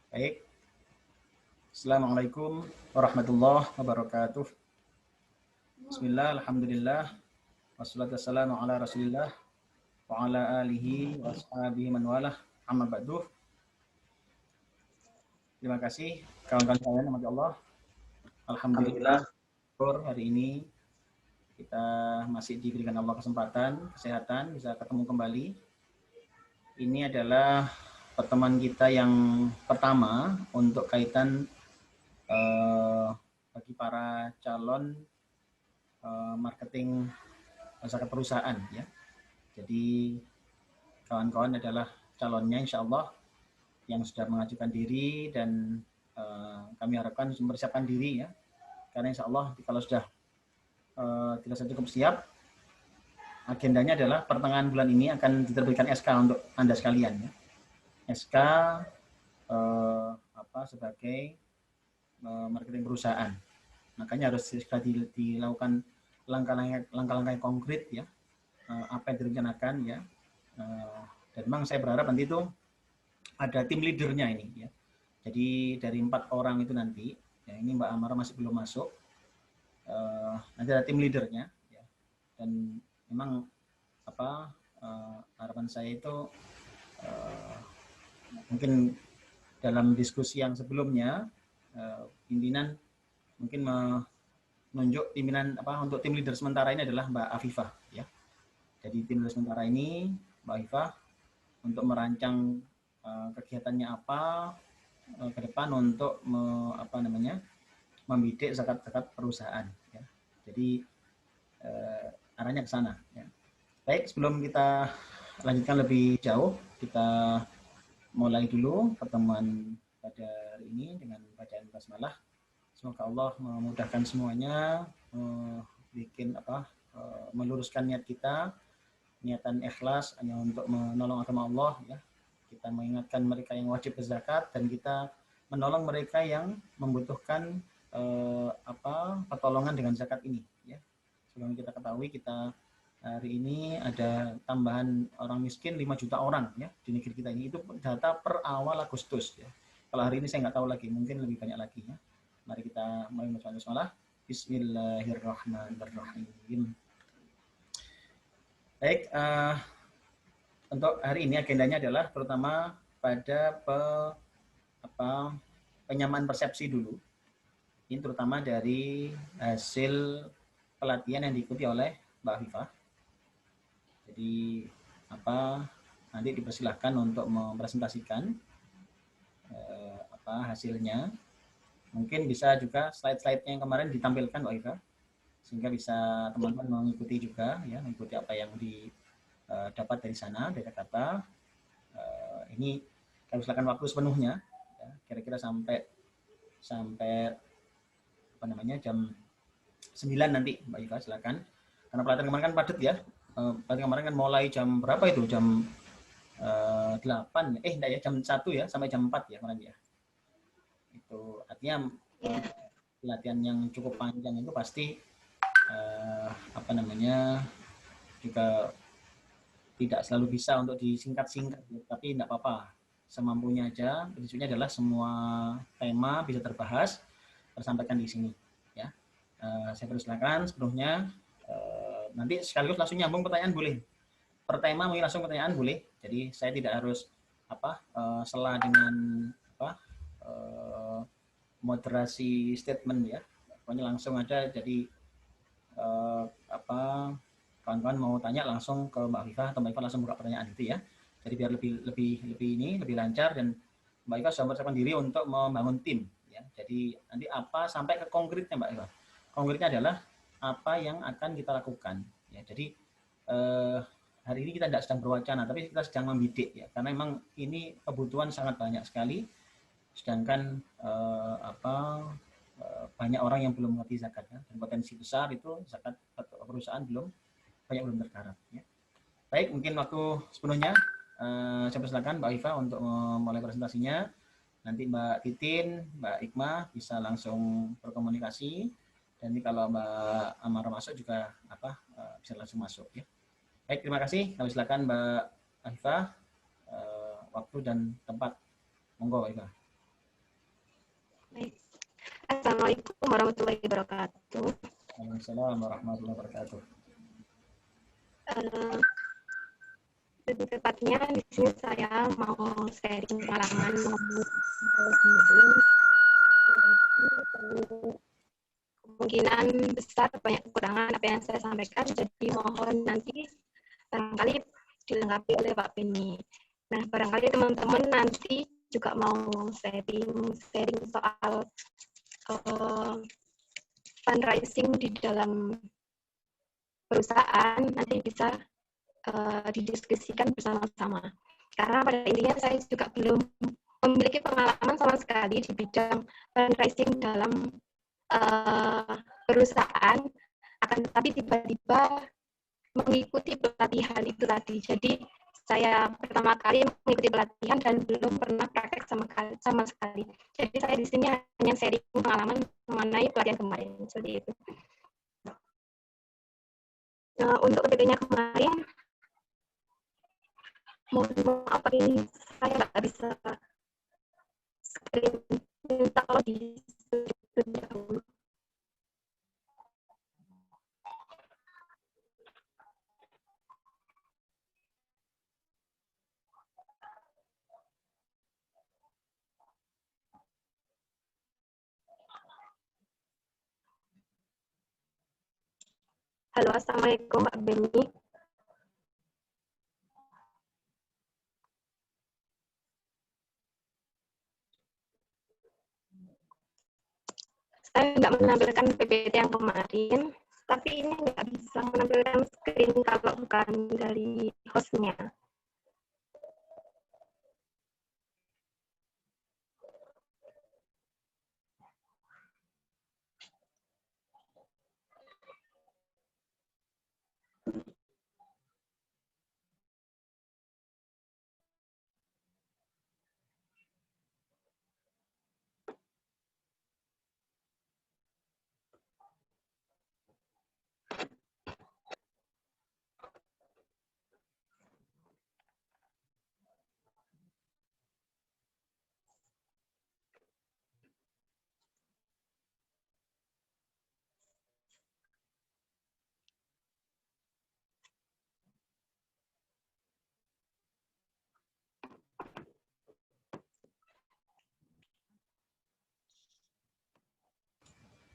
Baik, Assalamualaikum warahmatullahi wabarakatuh. Bismillah, alhamdulillah, wassalatu wassalamu ala rasulillah, wa ala alihi wa ashabihi man walah, amma ba'du. Terima kasih kawan-kawan sekalian, nama Allah. Alhamdulillah, hari ini kita masih diberikan Allah kesempatan, kesehatan, bisa ketemu kembali. Ini adalah pertemuan kita yang pertama untuk kaitan bagi para calon marketing zakat perusahaan ya. Jadi kawan-kawan adalah calonnya insya Allah yang sudah mengajukan diri dan kami harapkan mempersiapkan diri ya. Karena insya Allah kalau sudah tidak cukup siap, agendanya adalah pertengahan bulan ini akan diterbitkan SK untuk Anda sekalian ya. SK sebagai marketing perusahaan. Makanya harus dilakukan langkah-langkah yang konkret ya, apa yang direncanakan ya. Dan memang saya berharap nanti itu ada tim leadernya ini ya. Jadi dari 4 orang itu nanti, ya ini Mbak Amara masih belum masuk, nanti ada tim leadernya ya. Dan memang harapan saya itu mungkin dalam diskusi yang sebelumnya pimpinan mungkin menunjuk pimpinan untuk tim leader sementara ini adalah Mbak Afifah ya. Jadi tim leader sementara ini Mbak Afifah untuk merancang kegiatannya apa ke depan untuk membidik zakat-zakat perusahaan ya. Jadi arahnya ke sana ya. Baik, sebelum kita lanjutkan lebih jauh, kita mulai dulu pertemuan pada hari ini dengan bacaan basmalah. Semoga Allah memudahkan semuanya, meluruskan niat kita, niatan ikhlas hanya untuk menolong agama Allah ya. Kita mengingatkan mereka yang wajib berzakat dan kita menolong mereka yang membutuhkan pertolongan dengan zakat ini ya. Sebelum kita ketahui, kita hari ini ada tambahan orang miskin 5 juta orang ya di negeri kita ini. Itu data per awal Agustus ya. Kalau hari ini saya nggak tahu lagi, mungkin lebih banyak lagi ya. Mari kita mulai membaca bismillah. Bismillahirrahmanirrahim. Baik, untuk hari ini agendanya adalah terutama pada penyamaan persepsi dulu. Ini terutama dari hasil pelatihan yang diikuti oleh Mbak Afifah. Jadi nanti dipersilahkan untuk mempresentasikan hasilnya. Mungkin bisa juga slide-slide-nya yang kemarin ditampilkan Mbak Afifah, sehingga bisa teman-teman mengikuti juga ya, mengikuti apa yang didapat dari sana, dari kata. Ini kami silakan waktu sepenuhnya ya, kira-kira sampai jam 9 nanti Mbak Iva, silakan. Karena pelatihan kemarin kan padat ya. Pelatihan kemarin kan mulai jam berapa itu? Jam 8, enggak ya, jam 1 ya, sampai jam 4 ya kemarin ya. Itu artinya pelatihan yang cukup panjang itu pasti juga tidak selalu bisa untuk disingkat-singkat, tapi tidak apa-apa, semampunya aja. Prinsipnya adalah semua tema bisa terbahas, tersampaikan di sini ya. Saya persilakan sepenuhnya. Nanti sekaligus langsung nyambung pertanyaan boleh, per tema mungkin langsung pertanyaan boleh, jadi saya tidak harus sela dengan moderasi statement ya, pokoknya langsung aja. Jadi kawan-kawan mau tanya langsung ke Mbak Afifah atau Mbak Afifah langsung buka pertanyaan itu ya. Jadi biar lebih lancar dan Mbak Afifah sudah mempersiapkan diri untuk membangun tim ya. Jadi nanti sampai ke konkretnya Mbak Afifah. Konkretnya adalah apa yang akan kita lakukan ya. Jadi hari ini kita tidak sedang berwacana, tapi kita sedang membidik ya, karena memang ini kebutuhan sangat banyak sekali, sedangkan banyak orang yang belum mengerti zakatnya, dan potensi besar itu zakat perusahaan belum tergarap ya. Baik, mungkin waktu sepenuhnya saya persilakan Mbak Iva untuk memulai presentasinya. Nanti Mbak Titin, Mbak Ikmah bisa langsung berkomunikasi, dan ini kalau Mbak Amara masuk juga bisa langsung masuk ya. Baik, terima kasih. Kami silakan Mbak Iva, waktu dan tempat, monggo Mbak Iva. Assalamualaikum warahmatullahi wabarakatuh. Waalaikumsalam warahmatullahi wabarakatuh. Lebih tepatnya di sini saya mau sharing pengalaman kemungkinan besar banyak kekurangan apa yang saya sampaikan, jadi mohon nanti barangkali dilengkapi oleh Pak Beni. Nah, barangkali teman-teman nanti juga mau sharing soal fundraising di dalam perusahaan, nanti bisa didiskusikan bersama-sama. Karena pada intinya saya juga belum memiliki pengalaman sama sekali di bidang fundraising dalam perusahaan, akan tetapi tiba-tiba mengikuti pelatihan itu tadi. Jadi saya pertama kali mengikuti pelatihan dan belum pernah praktek sama sekali. Jadi saya di sini hanya sharing pengalaman mengenai pelatihan kemarin, seperti itu. Untuk kejadiannya kemarin, mohon maaf ini saya nggak bisa screen, minta kalau di dahulu. Halo, Assalamualaikum Mbak Beni. Saya nggak menampilkan PPT yang kemarin, tapi ini nggak bisa menampilkan screen kalau bukan dari hostnya.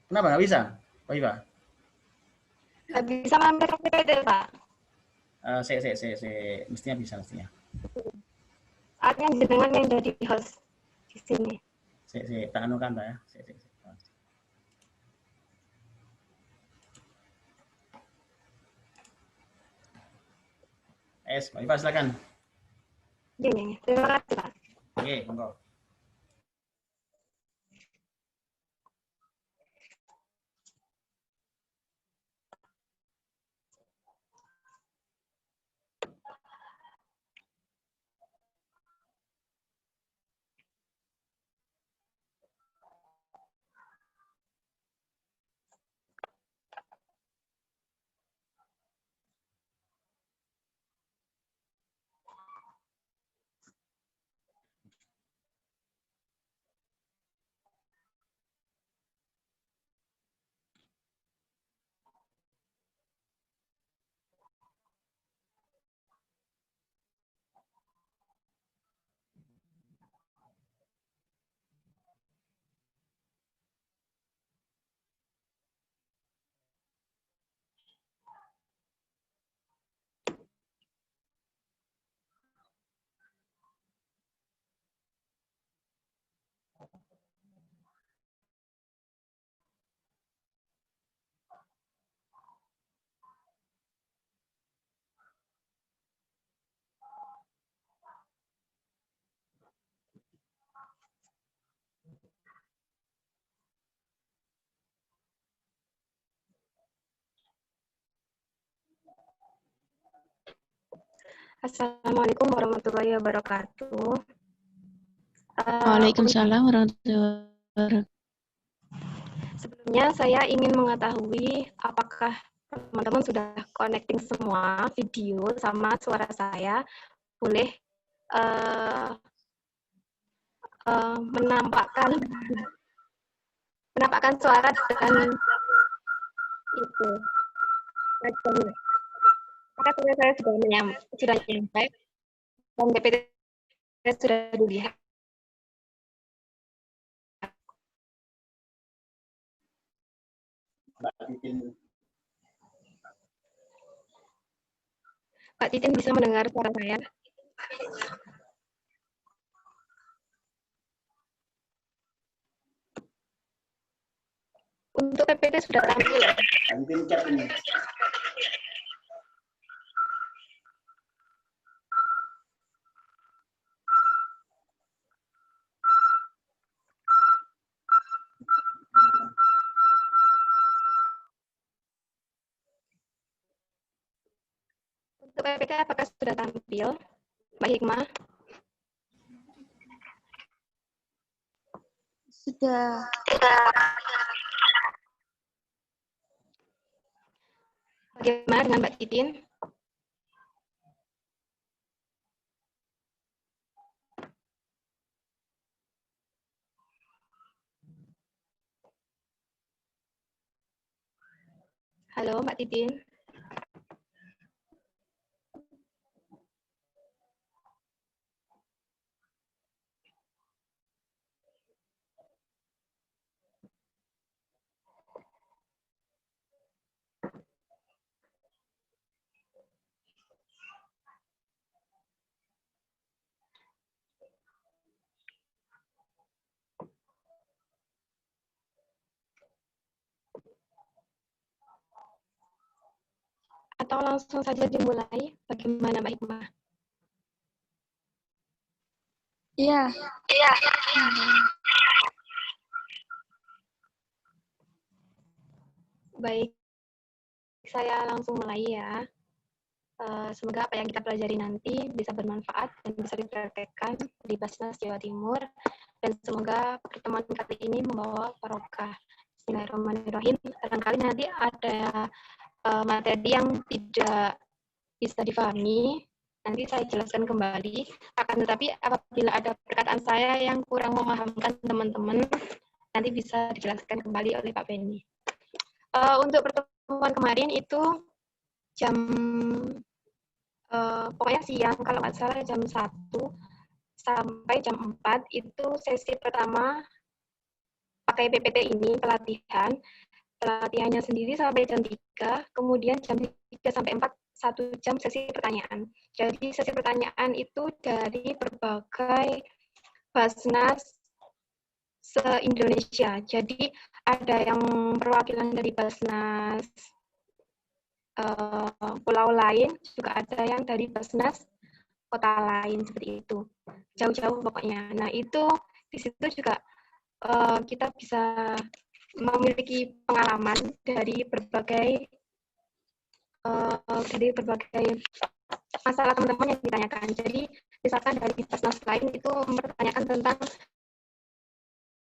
Kenapa nggak bisa, Pak Iva? Nggak bisa menampilkan PPT, Pak. Mestinya bisa, mestinya. Artinya jenengan yang jadi host di sini. Tak anukan, Pak ya. Pak Iva, silakan. Gini, terima kasih, Pak. Oke, monggo. Assalamualaikum warahmatullahi wabarakatuh. Waalaikumsalam warahmatullahi wabarakatuh. Sebelumnya saya ingin mengetahui apakah teman-teman sudah connecting semua video sama suara saya. Boleh menampakkan penampakan suara dan itu. Maka saya sudah nyampe dan PPT sudah dilihat. Mbak Titin bisa mendengar suara saya? Untuk PPT sudah tampil. Untuk PPT apakah sudah tampil, Mbak Hikmah? Sudah. Bagaimana dengan Mbak Titin? Halo, Mbak Titin. Atau langsung saja dimulai? Bagaimana, Mbak Hikmah? Iya. Iya. Baik, saya langsung mulai ya. Semoga apa yang kita pelajari nanti bisa bermanfaat dan bisa dipraktekkan di Basnas Jawa Timur. Dan semoga pertemuan kali ini membawa barokah. Bismillahirrahmanirrahim. Barangkali nanti ada materi yang tidak bisa difahami, nanti saya jelaskan kembali. Akan tetapi apabila ada perkataan saya yang kurang memahamkan teman-teman, nanti bisa dijelaskan kembali oleh Pak Benny. Untuk pertemuan kemarin itu jam pokoknya siang, kalau nggak salah jam 1 sampai jam 4 itu sesi pertama pakai PPT ini, pelatihannya sendiri sampai jam 3, kemudian jam 3 sampai 4 1 jam sesi pertanyaan. Jadi sesi pertanyaan itu dari berbagai Basnas se-Indonesia. Jadi ada yang perwakilan dari Basnas pulau lain, juga ada yang dari Basnas kota lain, seperti itu. Jauh-jauh pokoknya. Nah itu di situ juga kita bisa memiliki pengalaman dari berbagai masalah teman-teman yang ditanyakan. Jadi misalkan dari Basnas lain itu mempertanyakan tentang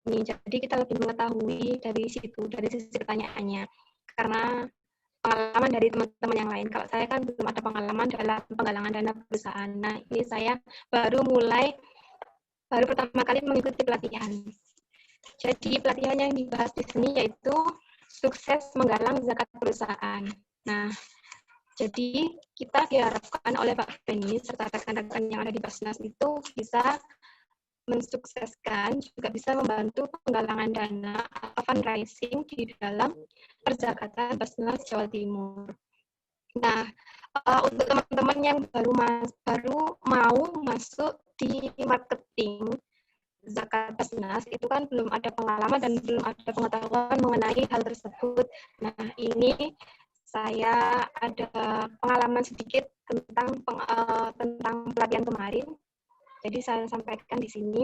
ini, jadi kita lebih mengetahui dari situ, dari sisi pertanyaannya. Karena pengalaman dari teman-teman yang lain. Kalau saya kan belum ada pengalaman dalam penggalangan dana perusahaan. Nah, ini saya baru pertama kali mengikuti pelatihan. Jadi pelatihan yang dibahas di sini yaitu sukses menggalang zakat perusahaan. Nah, jadi kita diharapkan oleh Pak Benny serta rekan-rekan yang ada di Basnas itu bisa mensukseskan, juga bisa membantu penggalangan dana atau fundraising di dalam perzakatan Basnas Jawa Timur. Nah, untuk teman-teman yang baru mau masuk di marketing zakat Basnas, itu kan belum ada pengalaman dan belum ada pengetahuan mengenai hal tersebut. Nah, ini saya ada pengalaman sedikit tentang pelatihan kemarin. Jadi saya sampaikan di sini.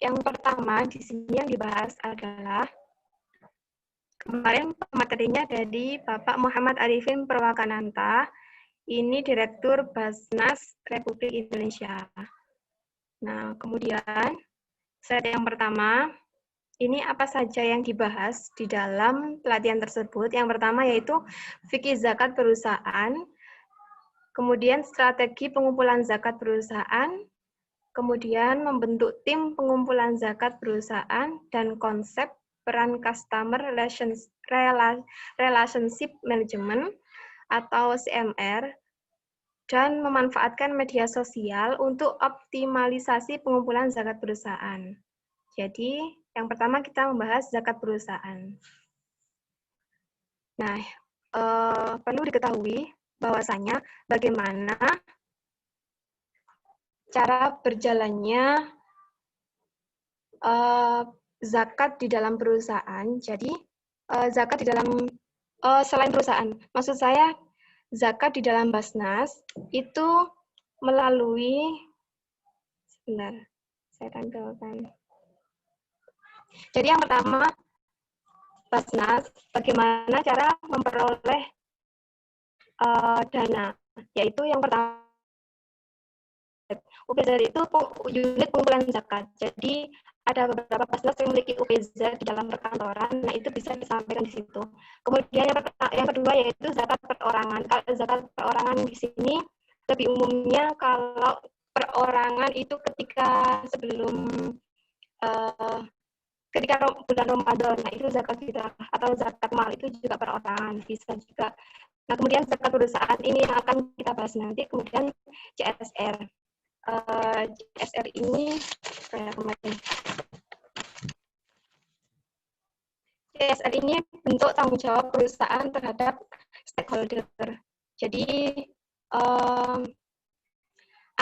Yang pertama di sini yang dibahas adalah kemarin materinya dari Bapak Muhammad Arifin Perwakananta. Ini Direktur Basnas Republik Indonesia. Nah, kemudian slide yang pertama, ini apa saja yang dibahas di dalam pelatihan tersebut. Yang pertama yaitu fikih zakat perusahaan, kemudian strategi pengumpulan zakat perusahaan, kemudian membentuk tim pengumpulan zakat perusahaan dan konsep peran customer relationship management atau CMR, dan memanfaatkan media sosial untuk optimalisasi pengumpulan zakat perusahaan. Jadi, yang pertama kita membahas zakat perusahaan. Nah, perlu diketahui bahwasanya bagaimana cara berjalannya zakat di dalam perusahaan. Jadi, zakat di dalam selain perusahaan, maksud saya zakat di dalam Basnas itu melalui, sebentar, saya tampilkan. Jadi yang pertama, Basnas, bagaimana cara memperoleh dana, yaitu yang pertama, UPZ itu unit pengumpulan zakat. Jadi ada beberapa Basnas yang memiliki UPZ di dalam perkantoran, nah itu bisa disampaikan di situ. Kemudian yang kedua yaitu zakat perorangan. Kalau zakat perorangan di sini lebih umumnya kalau perorangan itu ketika sebelum ketika bulan Ramadan, nah itu zakat fitrah atau zakat mal itu juga perorangan, bisa juga. Nah kemudian zakat perusahaan ini yang akan kita bahas nanti. Kemudian CSR. CSR ini kemarin. CSR ini bentuk tanggung jawab perusahaan terhadap stakeholder. Jadi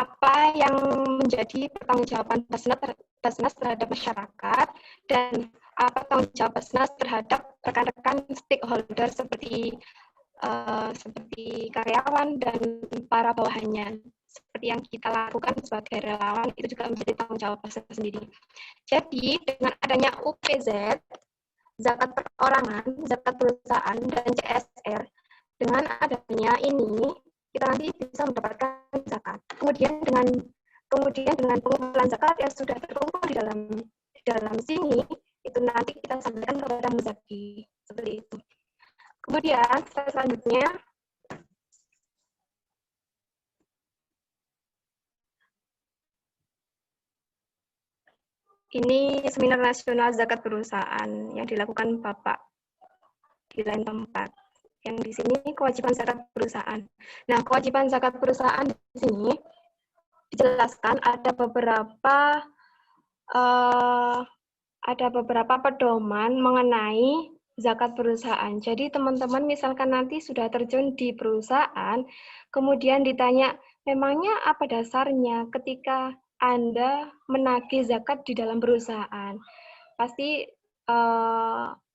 apa yang menjadi pertanggungjawaban Basnas terhadap masyarakat dan apa tanggung jawab Basnas terhadap rekan-rekan stakeholder seperti karyawan dan para bawahannya. Seperti yang kita lakukan sebagai relawan, itu juga menjadi tanggung jawab Basnas sendiri. Jadi dengan adanya UPZ, zakat perorangan, zakat perusahaan, dan CSR, dengan adanya ini kita nanti bisa mendapatkan zakat. Kemudian dengan pengumpulan zakat yang sudah terkumpul di dalam sini, itu nanti kita sampaikan kepada muzaki, seperti itu. Kemudian selanjutnya ini seminar nasional zakat perusahaan yang dilakukan Bapak di lain tempat. Yang di sini kewajiban zakat perusahaan. Nah, kewajiban zakat perusahaan di sini dijelaskan ada beberapa pedoman mengenai zakat perusahaan. Jadi teman-teman misalkan nanti sudah terjun di perusahaan, kemudian ditanya, memangnya apa dasarnya ketika Anda menagih zakat di dalam perusahaan? Pasti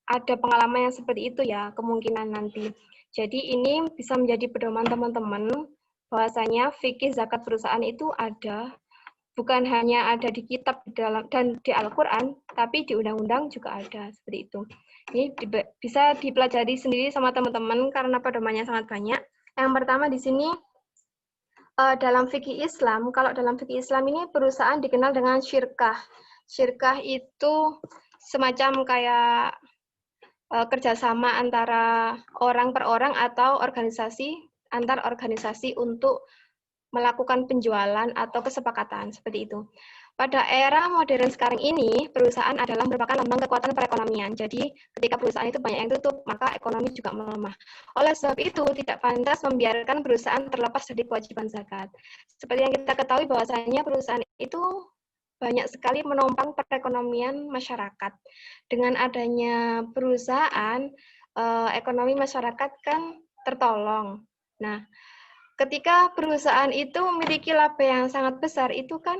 ada pengalaman yang seperti itu ya, kemungkinan nanti. Jadi ini bisa menjadi pedoman teman-teman, bahwasanya fikih zakat perusahaan itu ada, bukan hanya ada di kitab dan di Al-Quran, tapi di undang-undang juga ada, seperti itu. Ini bisa dipelajari sendiri sama teman-teman karena pedomannya sangat banyak. Yang pertama di sini, dalam fikih Islam, kalau dalam fikih Islam ini perusahaan dikenal dengan syirkah. Syirkah itu semacam kayak kerjasama antara orang per orang atau antar organisasi untuk melakukan penjualan atau kesepakatan, seperti itu. Pada era modern sekarang ini, perusahaan adalah merupakan lambang kekuatan perekonomian. Jadi, ketika perusahaan itu banyak yang tutup, maka ekonomi juga melemah. Oleh sebab itu, tidak pantas membiarkan perusahaan terlepas dari kewajiban zakat. Seperti yang kita ketahui bahwasanya perusahaan itu banyak sekali menopang perekonomian masyarakat. Dengan adanya perusahaan, ekonomi masyarakat kan tertolong. Nah, ketika perusahaan itu memiliki laba yang sangat besar, itu kan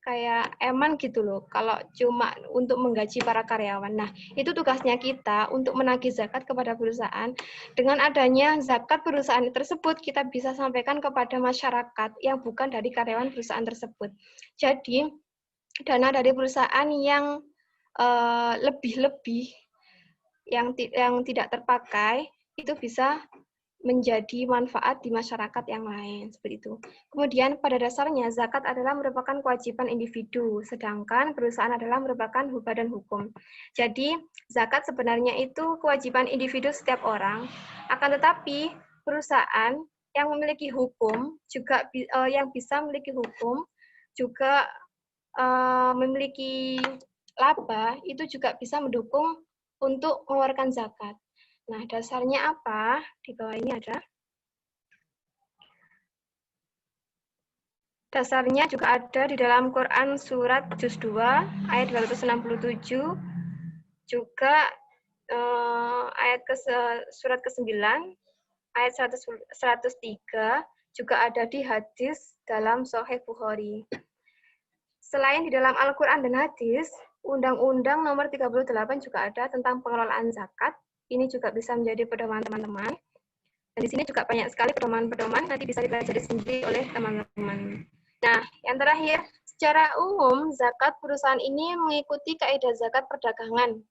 kayak eman gitu loh, kalau cuma untuk menggaji para karyawan. Nah, itu tugasnya kita untuk menagih zakat kepada perusahaan. Dengan adanya zakat perusahaan tersebut, kita bisa sampaikan kepada masyarakat yang bukan dari karyawan perusahaan tersebut. Jadi, dana dari perusahaan yang lebih-lebih, yang tidak terpakai, itu bisa menjadi manfaat di masyarakat yang lain, seperti itu. Kemudian pada dasarnya zakat adalah merupakan kewajiban individu, sedangkan perusahaan adalah merupakan badan hukum. Jadi zakat sebenarnya itu kewajiban individu setiap orang, akan tetapi perusahaan yang memiliki hukum juga yang bisa memiliki hukum juga memiliki laba, itu juga bisa mendukung untuk mengeluarkan zakat. Nah, dasarnya apa? Di bawah ini ada. Dasarnya juga ada di dalam Quran surat juz 2 ayat 267, juga ayat surat ke-9 ayat 103, juga ada di hadis dalam Sahih Bukhari. Selain di dalam Al-Quran dan hadis, Undang-Undang nomor 38 juga ada tentang pengelolaan zakat. Ini juga bisa menjadi pedoman teman-teman. Dan di sini juga banyak sekali pedoman-pedoman, nanti bisa dipelajari sendiri oleh teman-teman. Nah, yang terakhir, secara umum zakat perusahaan ini mengikuti kaidah zakat perdagangan.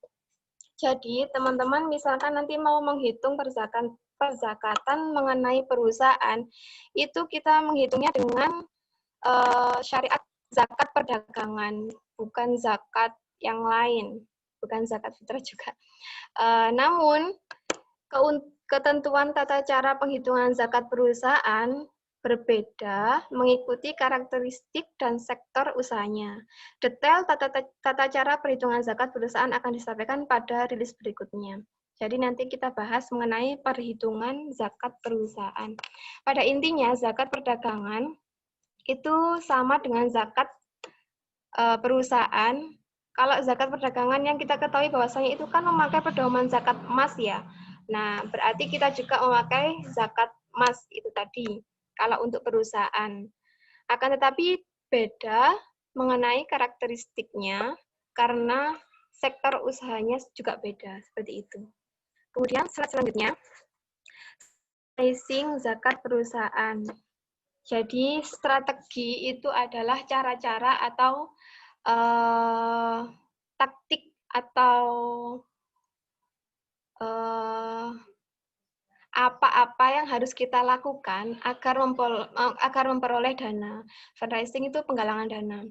Jadi, teman-teman misalkan nanti mau menghitung perzakatan mengenai perusahaan, itu kita menghitungnya dengan syariat zakat perdagangan, bukan zakat yang lain, bukan zakat fitrah juga. Namun, ketentuan tata cara penghitungan zakat perusahaan berbeda mengikuti karakteristik dan sektor usahanya. Detail tata cara perhitungan zakat perusahaan akan disampaikan pada rilis berikutnya. Jadi nanti kita bahas mengenai perhitungan zakat perusahaan. Pada intinya, zakat perdagangan itu sama dengan zakat perusahaan. Kalau zakat perdagangan yang kita ketahui bahwasanya itu kan memakai pedoman zakat emas ya. Nah, berarti kita juga memakai zakat emas itu tadi, kalau untuk perusahaan. Akan tetapi beda mengenai karakteristiknya, karena sektor usahanya juga beda, seperti itu. Kemudian slide selanjutnya, pricing zakat perusahaan. Jadi strategi itu adalah cara-cara atau taktik atau apa-apa yang harus kita lakukan agar memperoleh dana. Fundraising itu penggalangan dana.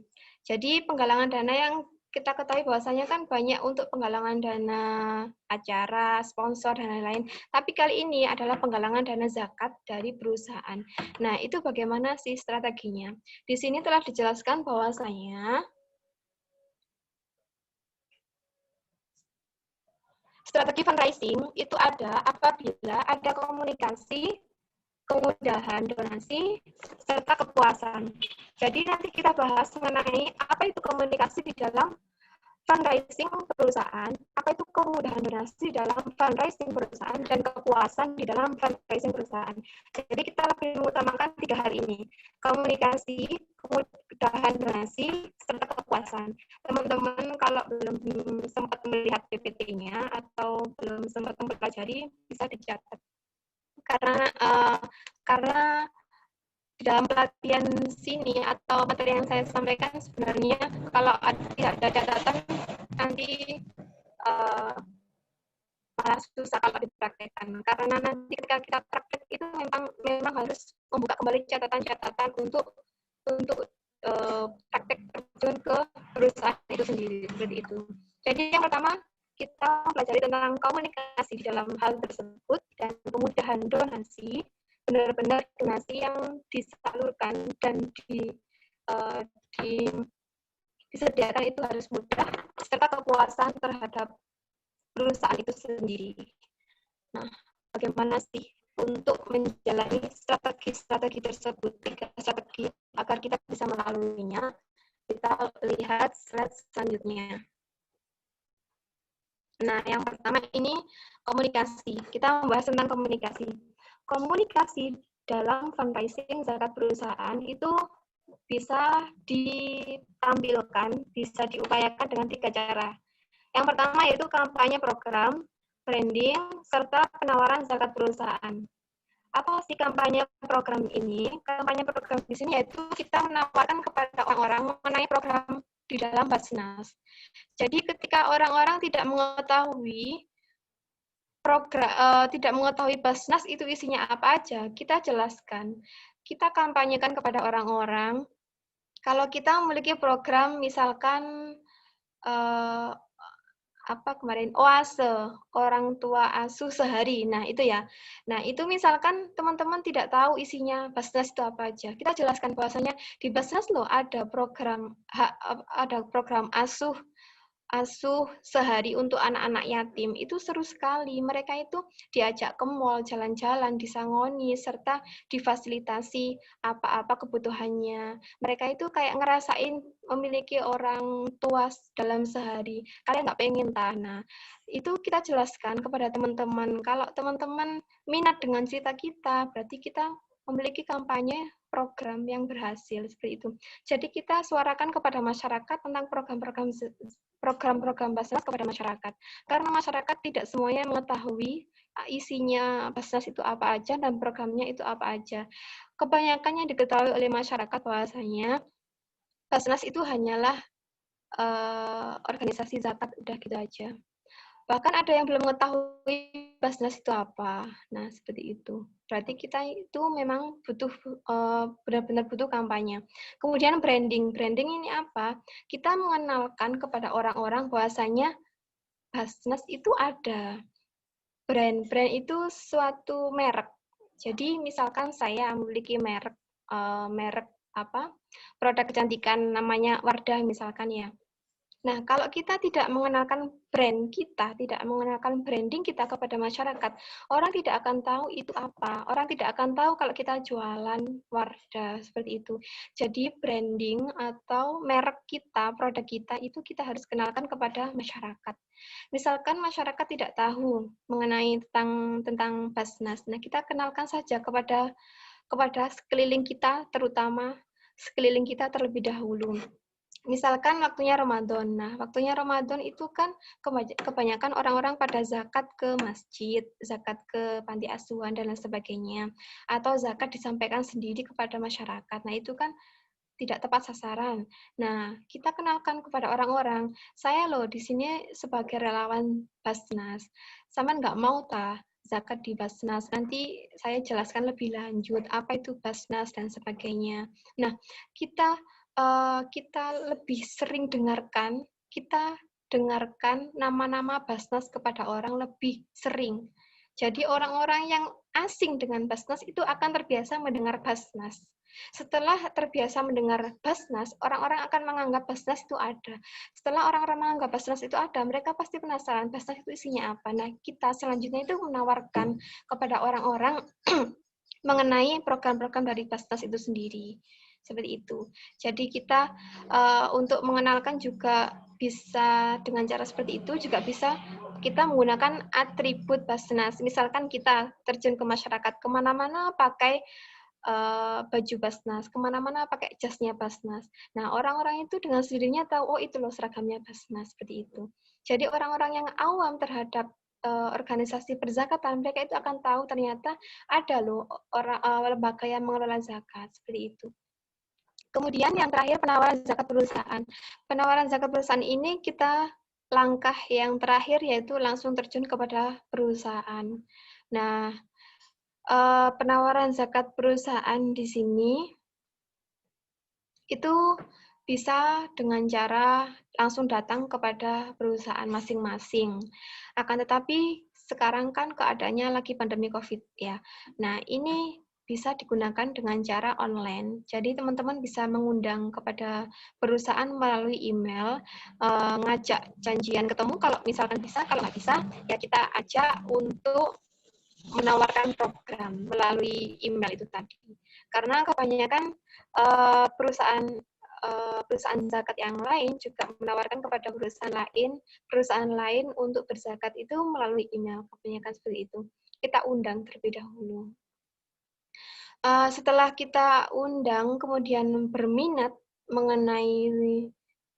Jadi penggalangan dana yang kita ketahui bahwasanya kan banyak untuk penggalangan dana acara, sponsor, dan lain-lain. Tapi kali ini adalah penggalangan dana zakat dari perusahaan. Nah, itu bagaimana sih strateginya? Di sini telah dijelaskan bahwasanya strategi fundraising itu ada apabila ada komunikasi, kemudahan donasi, serta kepuasan. Jadi nanti kita bahas mengenai apa itu komunikasi di dalam fundraising perusahaan, apa itu kemudahan donasi dalam fundraising perusahaan, dan kepuasan di dalam fundraising perusahaan. Jadi kita lebih mengutamakan 3 hal ini, komunikasi, kemudahan donasi, serta kepuasan. Teman-teman kalau belum sempat melihat PPT-nya atau belum sempat mempelajari, bisa dicatat. Karena di dalam pelatihan sini atau materi yang saya sampaikan sebenarnya kalau tidak ada catatan nanti malah susah kalau dipraktekkan, karena nanti ketika kita praktek itu memang harus membuka kembali catatan-catatan untuk praktek terjun ke perusahaan itu sendiri, seperti itu. Jadi yang pertama kita pelajari tentang komunikasi di dalam hal tersebut dan kemudahan donasi, benar-benar donasi yang disalurkan dan disediakan itu harus mudah, serta kepuasan terhadap perusahaan itu sendiri. Nah, bagaimana sih untuk menjalani strategi-strategi tersebut, 3 strategi agar kita bisa melaluinya? Kita lihat slide selanjutnya. Nah, yang pertama ini komunikasi. Kita membahas tentang komunikasi. Komunikasi dalam fundraising zakat perusahaan itu bisa ditampilkan, bisa diupayakan dengan 3 cara. Yang pertama yaitu kampanye program, branding, serta penawaran zakat perusahaan. Apa sih kampanye program ini? Kampanye program di sini yaitu kita menawarkan kepada orang-orang mengenai program di dalam Basnas. Jadi ketika orang-orang tidak mengetahui Basnas itu isinya apa aja, kita jelaskan. Kita kampanyekan kepada orang-orang. Kalau kita memiliki program misalkan apa kemarin oase orang tua asuh sehari. Nah, itu ya. Nah, itu misalkan teman-teman tidak tahu isinya Basnas itu apa aja. Kita jelaskan bahwasanya di Basnas loh ada program asuh sehari untuk anak-anak yatim. Itu seru sekali. Mereka itu diajak ke mall, jalan-jalan, disangoni, serta difasilitasi apa-apa kebutuhannya. Mereka itu kayak ngerasain memiliki orang tua dalam sehari. Kalian nggak pengen tanah. Itu kita jelaskan kepada teman-teman. Kalau teman-teman minat dengan cerita kita, berarti kita memiliki kampanye program yang berhasil seperti itu. Jadi kita suarakan kepada masyarakat tentang program-program Basnas kepada masyarakat. Karena masyarakat tidak semuanya mengetahui isinya Basnas itu apa aja dan programnya itu apa aja. Kebanyakan yang diketahui oleh masyarakat bahwasanya Basnas itu hanyalah organisasi zakat, udah gitu aja. Bahkan ada yang belum mengetahui Basnas itu apa. Nah, seperti itu. Berarti kita itu memang butuh benar-benar butuh kampanye. Kemudian branding. Branding ini apa? Kita mengenalkan kepada orang-orang bahwasanya Basnas itu ada. Brand itu suatu merek. Jadi misalkan saya memiliki merek apa? Produk kecantikan namanya Wardah misalkan ya. Nah, kalau kita tidak mengenalkan brand kita, tidak mengenalkan branding kita kepada masyarakat, orang tidak akan tahu itu apa. Orang tidak akan tahu kalau kita jualan Wardah, seperti itu. Jadi, branding atau merek kita, produk kita, itu kita harus kenalkan kepada masyarakat. Misalkan masyarakat tidak tahu mengenai tentang Basnas. Nah, kita kenalkan saja kepada sekeliling kita, terutama sekeliling kita terlebih dahulu. Misalkan waktunya Ramadan. Nah, waktunya Ramadan itu kan kebanyakan orang-orang pada zakat ke masjid, zakat ke panti asuhan, dan lain sebagainya. Atau zakat disampaikan sendiri kepada masyarakat. Nah, itu kan tidak tepat sasaran. Nah, kita kenalkan kepada orang-orang, saya loh di sini sebagai relawan Basnas. Sama nggak mau zakat di Basnas. Nanti saya jelaskan lebih lanjut apa itu Basnas dan sebagainya. Nah, kita lebih sering kita dengarkan nama-nama Basnas kepada orang lebih sering. Jadi orang-orang yang asing dengan Basnas itu akan terbiasa mendengar Basnas. Setelah terbiasa mendengar Basnas, orang-orang akan menganggap Basnas itu ada. Setelah orang-orang menganggap Basnas itu ada, mereka pasti penasaran Basnas itu isinya apa. Nah, kita selanjutnya itu menawarkan kepada orang-orang mengenai program-program dari Basnas itu sendiri. Seperti itu. Jadi kita untuk mengenalkan juga bisa dengan cara seperti itu, juga bisa kita menggunakan atribut Basnas. Misalkan kita terjun ke masyarakat, kemana-mana pakai baju Basnas, kemana-mana pakai jasnya Basnas. Nah, orang-orang itu dengan sendirinya tahu, oh itu loh seragamnya Basnas, seperti itu. Jadi orang-orang yang awam terhadap organisasi perzakatan, mereka itu akan tahu ternyata ada loh lembaga yang mengelola zakat, seperti itu. Kemudian yang terakhir penawaran zakat perusahaan. Penawaran zakat perusahaan ini kita langkah yang terakhir yaitu langsung terjun kepada perusahaan. Nah, penawaran zakat perusahaan di sini itu bisa dengan cara langsung datang kepada perusahaan masing-masing. Akan tetapi sekarang kan keadaannya lagi pandemi COVID ya. Nah, ini bisa digunakan dengan cara online. Jadi teman-teman bisa mengundang kepada perusahaan melalui email, ngajak janjian ketemu kalau misalkan bisa, kalau nggak bisa ya kita ajak untuk menawarkan program melalui email itu tadi. Karena kebanyakan perusahaan zakat yang lain juga menawarkan kepada perusahaan lain untuk berzakat itu melalui email, kebanyakan seperti itu. Kita undang terlebih dahulu. Setelah kita undang, kemudian berminat mengenai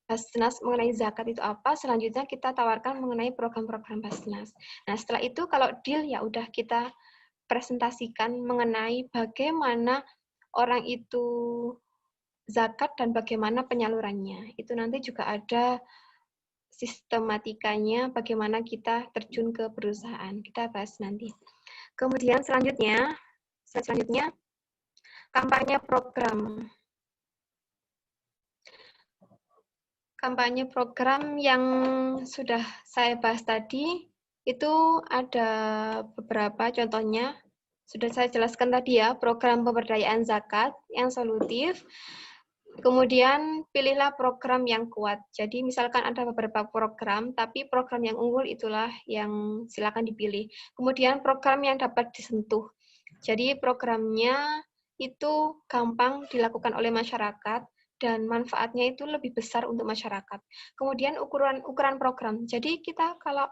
Basnas, mengenai zakat itu apa, selanjutnya kita tawarkan mengenai program-program Basnas. Nah, setelah itu kalau deal ya udah kita presentasikan mengenai bagaimana orang itu zakat dan bagaimana penyalurannya. Itu nanti juga ada sistematikanya bagaimana kita terjun ke perusahaan. Kita bahas nanti. Kemudian selanjutnya kampanye program. Kampanye program yang sudah saya bahas tadi, itu ada beberapa contohnya. Sudah saya jelaskan tadi ya, program pemberdayaan zakat yang solutif. Kemudian pilihlah program yang kuat. Jadi misalkan ada beberapa program, tapi program yang unggul itulah yang silakan dipilih. Kemudian program yang dapat disentuh. Jadi programnya itu gampang dilakukan oleh masyarakat dan manfaatnya itu lebih besar untuk masyarakat. Kemudian ukuran program. Jadi kita kalau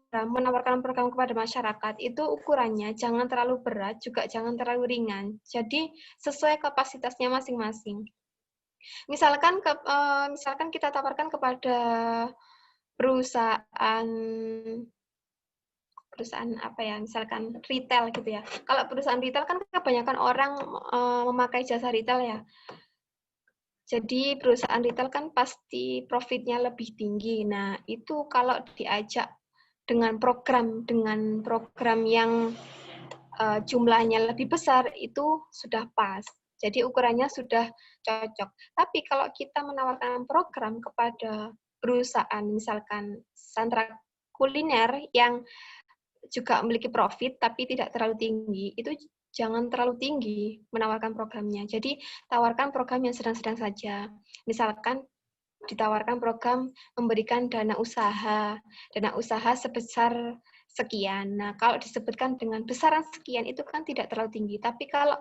menawarkan program kepada masyarakat itu ukurannya jangan terlalu berat, juga jangan terlalu ringan. Jadi sesuai kapasitasnya masing-masing. Misalkan kita tawarkan kepada perusahaan apa ya, misalkan retail gitu ya. Kalau perusahaan retail kan kebanyakan orang memakai jasa retail ya. Jadi perusahaan retail kan pasti profitnya lebih tinggi. Nah, itu kalau diajak dengan program yang jumlahnya lebih besar, itu sudah pas. Jadi ukurannya sudah cocok. Tapi kalau kita menawarkan program kepada perusahaan, misalkan sentra kuliner yang juga memiliki profit tapi tidak terlalu tinggi, itu jangan terlalu tinggi menawarkan programnya. Jadi tawarkan program yang sedang-sedang saja. Misalkan ditawarkan program memberikan dana usaha sebesar sekian. Nah, kalau disebutkan dengan besaran sekian itu kan tidak terlalu tinggi. Tapi kalau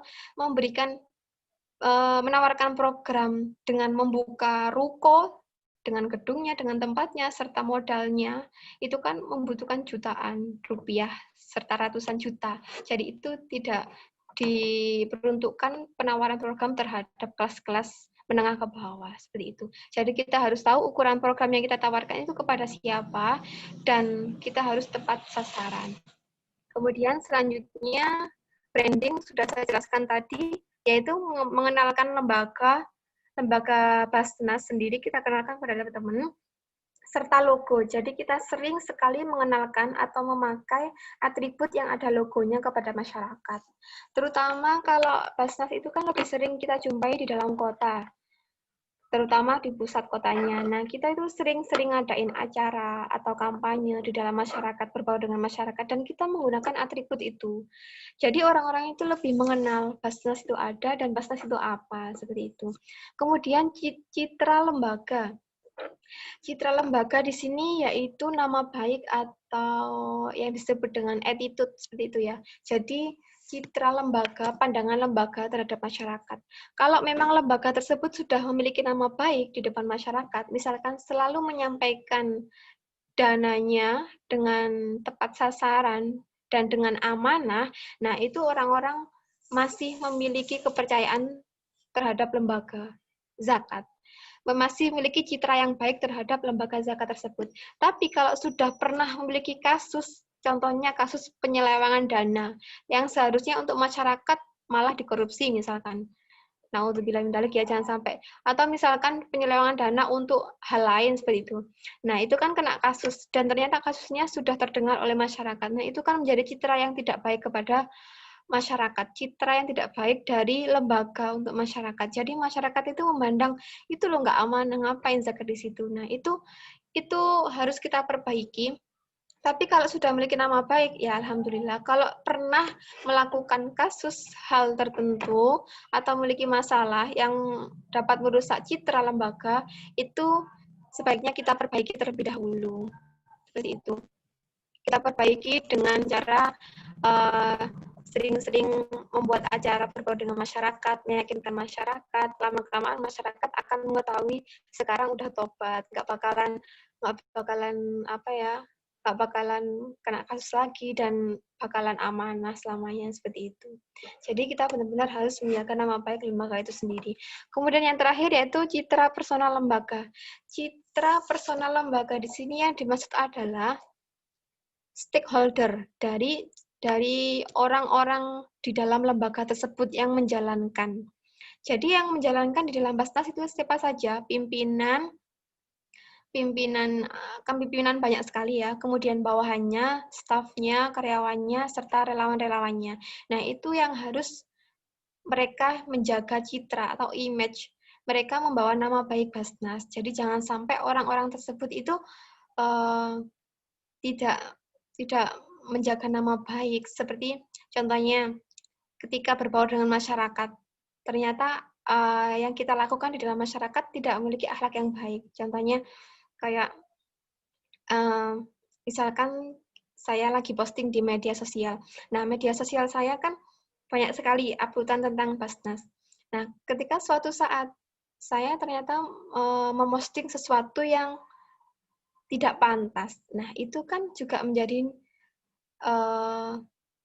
menawarkan program dengan membuka ruko, dengan gedungnya, dengan tempatnya, serta modalnya, itu kan membutuhkan jutaan rupiah, serta ratusan juta. Jadi itu tidak diperuntukkan penawaran program terhadap kelas-kelas menengah ke bawah, seperti itu. Jadi kita harus tahu ukuran program yang kita tawarkan itu kepada siapa, dan kita harus tepat sasaran. Kemudian selanjutnya, branding sudah saya jelaskan tadi, yaitu mengenalkan lembaga Basnas sendiri, kita kenalkan kepada teman-teman, serta logo. Jadi kita sering sekali mengenalkan atau memakai atribut yang ada logonya kepada masyarakat. Terutama kalau Basnas itu kan lebih sering kita jumpai di dalam kota, terutama di pusat kotanya. Nah, kita itu sering-sering ngadain acara atau kampanye di dalam masyarakat, berbau dengan masyarakat, dan kita menggunakan atribut itu. Jadi orang-orang itu lebih mengenal Basnas itu ada dan Basnas itu apa, seperti itu. Kemudian citra lembaga. Citra lembaga di sini yaitu nama baik atau yang disebut dengan attitude, seperti itu ya. Jadi citra lembaga, pandangan lembaga terhadap masyarakat. Kalau memang lembaga tersebut sudah memiliki nama baik di depan masyarakat, misalkan selalu menyampaikan dananya dengan tepat sasaran dan dengan amanah, nah itu orang-orang masih memiliki kepercayaan terhadap lembaga zakat. Masih memiliki citra yang baik terhadap lembaga zakat tersebut. Tapi kalau sudah pernah memiliki kasus, contohnya kasus penyelewengan dana, yang seharusnya untuk masyarakat malah dikorupsi misalkan. Naudzubillah min dzalik ya, jangan sampai. Atau misalkan penyelewengan dana untuk hal lain seperti itu. Nah, itu kan kena kasus, dan ternyata kasusnya sudah terdengar oleh masyarakat. Nah, itu kan menjadi citra yang tidak baik kepada masyarakat, citra yang tidak baik dari lembaga untuk masyarakat. Jadi masyarakat itu memandang, itu loh nggak aman, ngapain zakat di situ. Nah, itu harus kita perbaiki. Tapi kalau sudah memiliki nama baik, ya alhamdulillah. Kalau pernah melakukan kasus hal tertentu atau memiliki masalah yang dapat merusak citra lembaga, itu sebaiknya kita perbaiki terlebih dahulu. Seperti itu. Kita perbaiki dengan cara sering-sering membuat acara berbau dengan masyarakat, meyakinkan masyarakat. Lama-kelamaan masyarakat akan mengetahui sekarang udah tobat, nggak bakalan kena kasus lagi dan bakalan amanah selamanya, seperti itu. Jadi kita benar-benar harus menjaga nama baik lembaga itu sendiri. Kemudian yang terakhir yaitu citra personal lembaga. Citra personal lembaga di sini yang dimaksud adalah stakeholder dari orang-orang di dalam lembaga tersebut yang menjalankan. Jadi yang menjalankan di dalam Basnas itu siapa saja? Pimpinan banyak sekali ya, kemudian bawahannya, stafnya, karyawannya, serta relawan-relawannya. Nah, itu yang harus mereka menjaga citra atau image mereka membawa nama baik Basnas. Jadi jangan sampai orang-orang tersebut itu tidak menjaga nama baik. Seperti contohnya ketika berbaur dengan masyarakat, ternyata yang kita lakukan di dalam masyarakat tidak memiliki akhlak yang baik. Contohnya kayak misalkan saya lagi posting di media sosial. Nah, media sosial saya kan banyak sekali uploadan tentang Basnas. Nah, ketika suatu saat saya ternyata memosting sesuatu yang tidak pantas. Nah, itu kan juga menjadi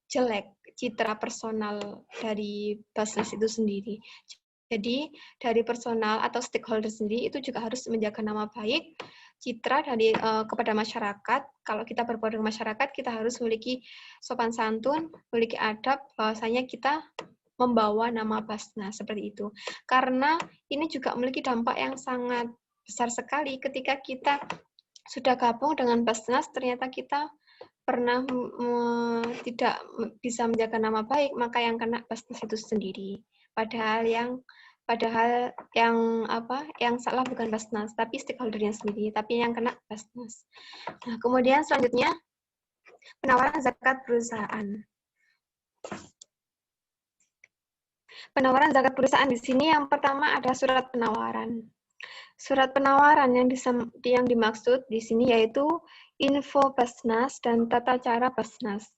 jelek citra personal dari Basnas itu sendiri. Jadi dari personal atau stakeholder sendiri itu juga harus menjaga nama baik, citra dari kepada masyarakat. Kalau kita berbaur dengan masyarakat, kita harus memiliki sopan santun, memiliki adab, bahwasanya kita membawa nama Basnas seperti itu. Karena ini juga memiliki dampak yang sangat besar sekali ketika kita sudah gabung dengan Basnas, ternyata kita pernah tidak bisa menjaga nama baik, maka yang kena Basnas itu sendiri. Padahal yang salah bukan Basnas, tapi stakeholdernya sendiri, tapi yang kena Basnas. Nah, kemudian selanjutnya penawaran zakat perusahaan. Penawaran zakat perusahaan di sini yang pertama ada surat penawaran. Surat penawaran yang dimaksud di sini yaitu info Basnas dan tata cara Basnas.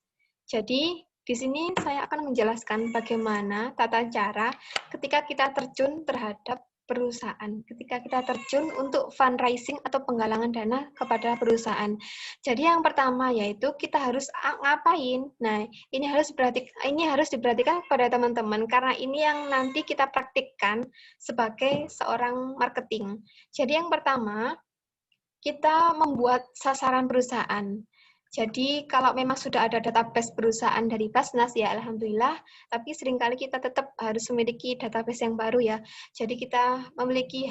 Jadi di sini saya akan menjelaskan bagaimana tata cara ketika kita terjun terhadap perusahaan, ketika kita terjun untuk fundraising atau penggalangan dana kepada perusahaan. Jadi yang pertama yaitu kita harus ngapain. Nah, ini harus diperhatikan kepada teman-teman karena ini yang nanti kita praktikkan sebagai seorang marketing. Jadi yang pertama, kita membuat sasaran perusahaan. Jadi kalau memang sudah ada database perusahaan dari Basnas, ya alhamdulillah, tapi seringkali kita tetap harus memiliki database yang baru ya. Jadi kita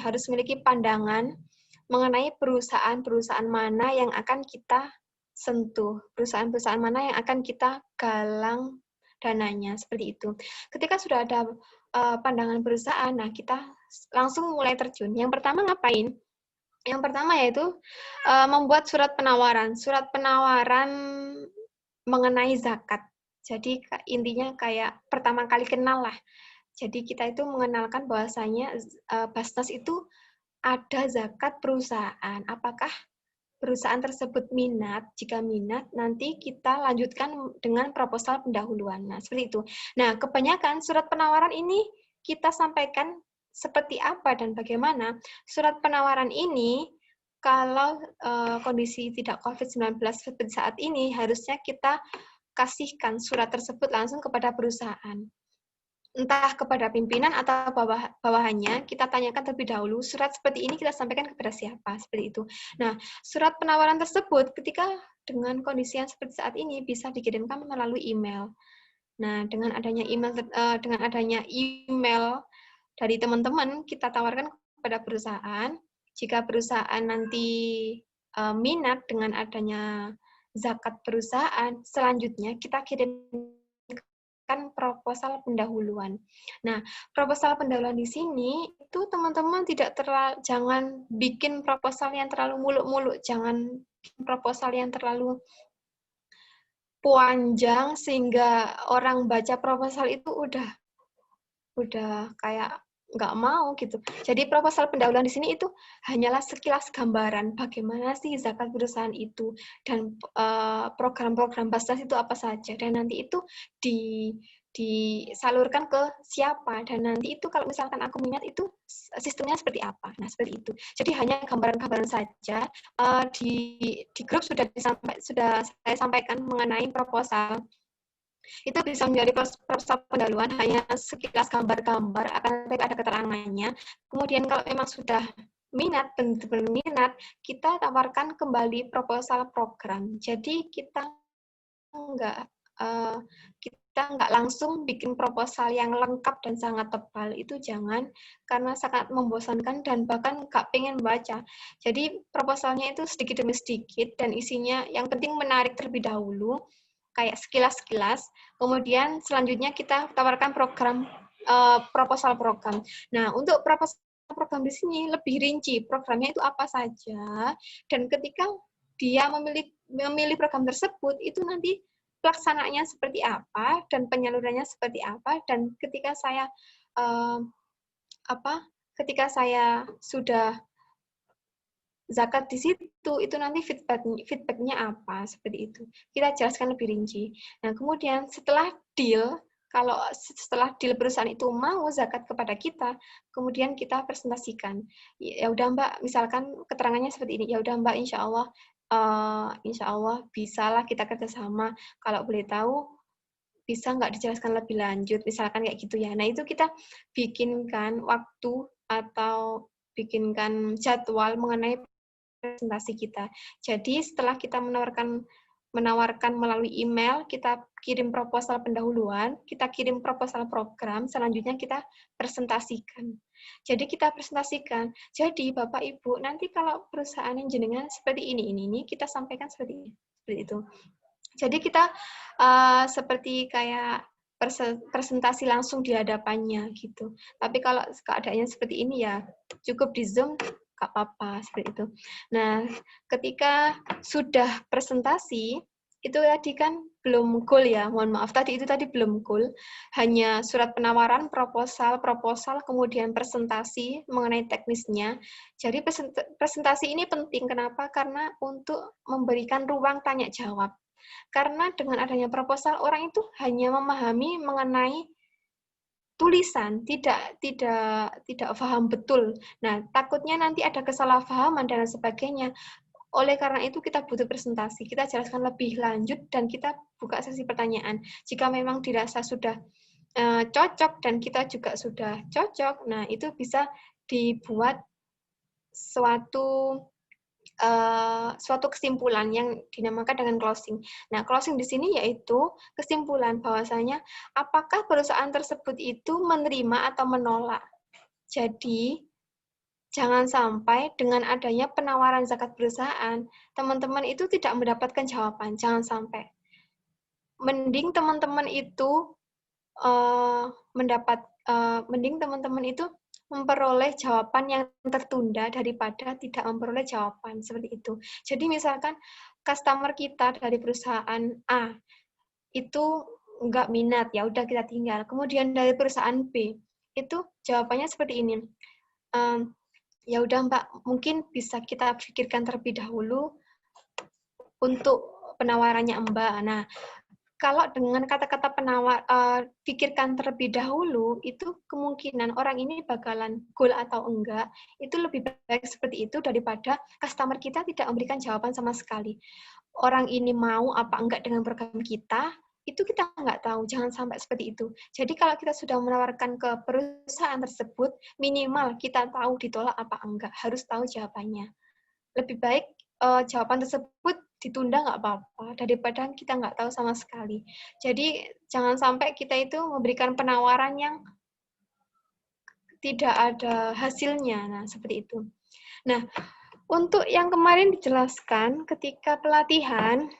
harus memiliki pandangan mengenai perusahaan-perusahaan mana yang akan kita sentuh, perusahaan-perusahaan mana yang akan kita galang dananya, seperti itu. Ketika sudah ada pandangan perusahaan, nah kita langsung mulai terjun. Yang pertama ngapain? Yang pertama yaitu membuat surat penawaran. Surat penawaran mengenai zakat. Jadi intinya kayak pertama kali kenal lah. Jadi kita itu mengenalkan bahwasanya Basnas itu ada zakat perusahaan. Apakah perusahaan tersebut minat? Jika minat, nanti kita lanjutkan dengan proposal pendahuluan. Nah, seperti itu. Nah, kebanyakan surat penawaran ini kita sampaikan seperti apa dan bagaimana. Surat penawaran ini, kalau kondisi tidak COVID-19 seperti saat ini, harusnya kita kasihkan surat tersebut langsung kepada perusahaan. Entah kepada pimpinan atau bawahannya, kita tanyakan terlebih dahulu, surat seperti ini kita sampaikan kepada siapa, seperti itu. Nah, surat penawaran tersebut ketika dengan kondisi yang seperti saat ini bisa dikirimkan melalui email. Nah, dengan adanya email dari teman-teman, kita tawarkan kepada perusahaan. Jika perusahaan nanti minat dengan adanya zakat perusahaan, selanjutnya kita kirimkan proposal pendahuluan. Nah, proposal pendahuluan di sini itu teman-teman jangan bikin proposal yang terlalu muluk-muluk, jangan bikin proposal yang terlalu panjang sehingga orang baca proposal itu udah kayak nggak mau gitu. Jadi proposal pendahuluan di sini itu hanyalah sekilas gambaran bagaimana sih zakat perusahaan itu dan program-program Basnas itu apa saja, dan nanti itu disalurkan ke siapa, dan nanti itu kalau misalkan aku minat itu sistemnya seperti apa. Nah, seperti itu. Jadi hanya gambaran-gambaran saja. Di grup sudah saya sampaikan mengenai proposal. Itu bisa menjadi proposal pendahuluan hanya sekilas gambar-gambar, akan tetapi ada keterangannya. Kemudian kalau memang sudah minat, benar-benar minat, kita tawarkan kembali proposal program. Jadi kita nggak langsung bikin proposal yang lengkap dan sangat tebal, itu jangan, karena sangat membosankan dan bahkan nggak pengen baca. Jadi proposalnya itu sedikit demi sedikit dan isinya yang penting menarik terlebih dahulu, kayak sekilas-sekilas, kemudian selanjutnya kita tawarkan proposal program. Nah, untuk proposal program di sini lebih rinci, programnya itu apa saja, dan ketika dia memilih program tersebut, itu nanti pelaksanaannya seperti apa, dan penyalurannya seperti apa, dan ketika saya ketika saya sudah zakat di situ, itu nanti feedbacknya apa, seperti itu. Kita jelaskan lebih rinci. Nah, kemudian setelah deal, kalau setelah deal perusahaan itu mau zakat kepada kita, kemudian kita presentasikan. Ya udah Mbak, misalkan keterangannya seperti ini. Ya udah Mbak, insya Allah bisalah kita kerjasama. Kalau boleh tahu, bisa nggak dijelaskan lebih lanjut, misalkan kayak gitu ya. Nah, itu kita bikinkan waktu atau bikinkan jadwal mengenai presentasi kita. Jadi setelah kita menawarkan melalui email, kita kirim proposal pendahuluan, kita kirim proposal program, selanjutnya kita presentasikan. Jadi kita presentasikan. Jadi Bapak Ibu, nanti kalau perusahaan yang jenengan seperti ini kita sampaikan seperti ini, seperti itu. Jadi kita seperti kayak presentasi langsung di hadapannya gitu. Tapi kalau keadaannya seperti ini ya cukup di Zoom, nggak apa-apa seperti itu. Nah, ketika sudah presentasi, itu tadi kan belum goal ya, mohon maaf tadi belum goal, hanya surat penawaran, proposal, kemudian presentasi mengenai teknisnya. Jadi presentasi ini penting, kenapa? Karena untuk memberikan ruang tanya jawab. Karena dengan adanya proposal, orang itu hanya memahami mengenai tulisan, tidak paham betul. Nah, takutnya nanti ada kesalahpahaman dan sebagainya. Oleh karena itu kita butuh presentasi, kita jelaskan lebih lanjut dan kita buka sesi pertanyaan. Jika memang dirasa sudah cocok dan kita juga sudah cocok, nah itu bisa dibuat suatu kesimpulan yang dinamakan dengan closing. Nah, closing di sini yaitu kesimpulan bahwasanya apakah perusahaan tersebut itu menerima atau menolak. Jadi, jangan sampai dengan adanya penawaran zakat perusahaan, teman-teman itu tidak mendapatkan jawaban. Jangan sampai. Mending teman-teman itu memperoleh jawaban yang tertunda daripada tidak memperoleh jawaban seperti itu. Jadi misalkan customer kita dari perusahaan A itu nggak minat, ya udah kita tinggal. Kemudian dari perusahaan B itu jawabannya seperti ini. Ya udah Mbak, mungkin bisa kita pikirkan terlebih dahulu untuk penawarannya Mbak. Nah, kalau dengan kata-kata penawar, pikirkan terlebih dahulu, itu kemungkinan orang ini bakalan goal atau enggak, itu lebih baik seperti itu daripada customer kita tidak memberikan jawaban sama sekali. Orang ini mau apa enggak dengan program kita, itu kita nggak tahu, jangan sampai seperti itu. Jadi kalau kita sudah menawarkan ke perusahaan tersebut, minimal kita tahu ditolak apa enggak, harus tahu jawabannya. Lebih baik jawaban tersebut ditunda nggak apa-apa daripada kita nggak tahu sama sekali. Jadi jangan sampai kita itu memberikan penawaran yang tidak ada hasilnya. Nah, seperti itu. Nah, untuk yang kemarin dijelaskan ketika pelatihan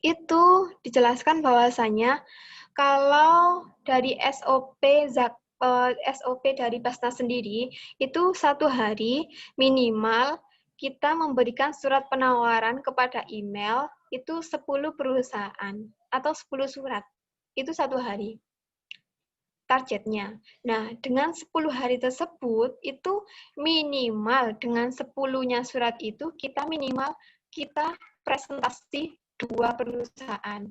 itu dijelaskan bahwasanya kalau dari SOP dari Basnas sendiri itu 1 hari minimal kita memberikan surat penawaran kepada email itu 10 perusahaan atau 10 surat. Itu 1 hari targetnya. Nah, dengan 10 hari tersebut, itu minimal dengan 10-nya surat itu, kita presentasi 2 perusahaan.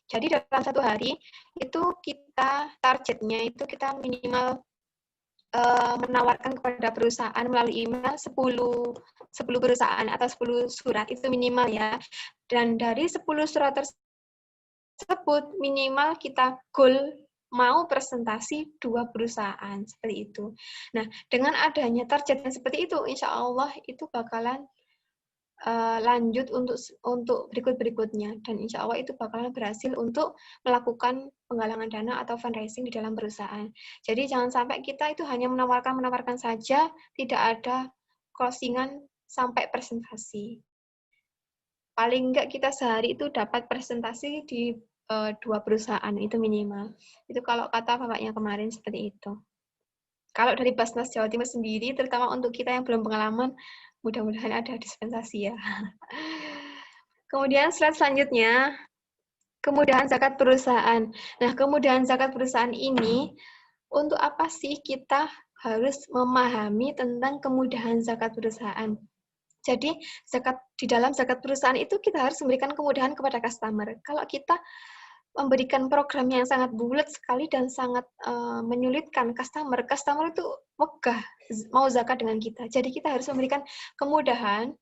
Jadi dalam 1 hari, itu kita targetnya itu kita minimal menawarkan kepada perusahaan melalui email 10 perusahaan atau 10 surat itu minimal ya. Dan dari 10 surat tersebut minimal kita goal mau presentasi 2 perusahaan seperti itu. Nah, dengan adanya target yang seperti itu, insya Allah itu bakalan lanjut untuk berikut-berikutnya, dan insya Allah itu bakalan berhasil untuk melakukan penggalangan dana atau fundraising di dalam perusahaan. Jadi jangan sampai kita itu hanya menawarkan saja, tidak ada closingan sampai presentasi. Paling enggak kita sehari itu dapat presentasi di 2 perusahaan, itu minimal. Itu kalau kata bapaknya kemarin seperti itu. Kalau dari Basnas Jawa Timur sendiri, terutama untuk kita yang belum pengalaman, mudah-mudahan ada dispensasi ya. Kemudian slide selanjutnya, kemudahan zakat perusahaan. Nah, kemudahan zakat perusahaan ini, untuk apa sih kita harus memahami tentang kemudahan zakat perusahaan? Jadi, di dalam zakat perusahaan itu kita harus memberikan kemudahan kepada customer. Kalau kita memberikan program yang sangat bulat sekali dan sangat menyulitkan customer itu wegah mau zakat dengan kita. Jadi kita harus memberikan kemudahan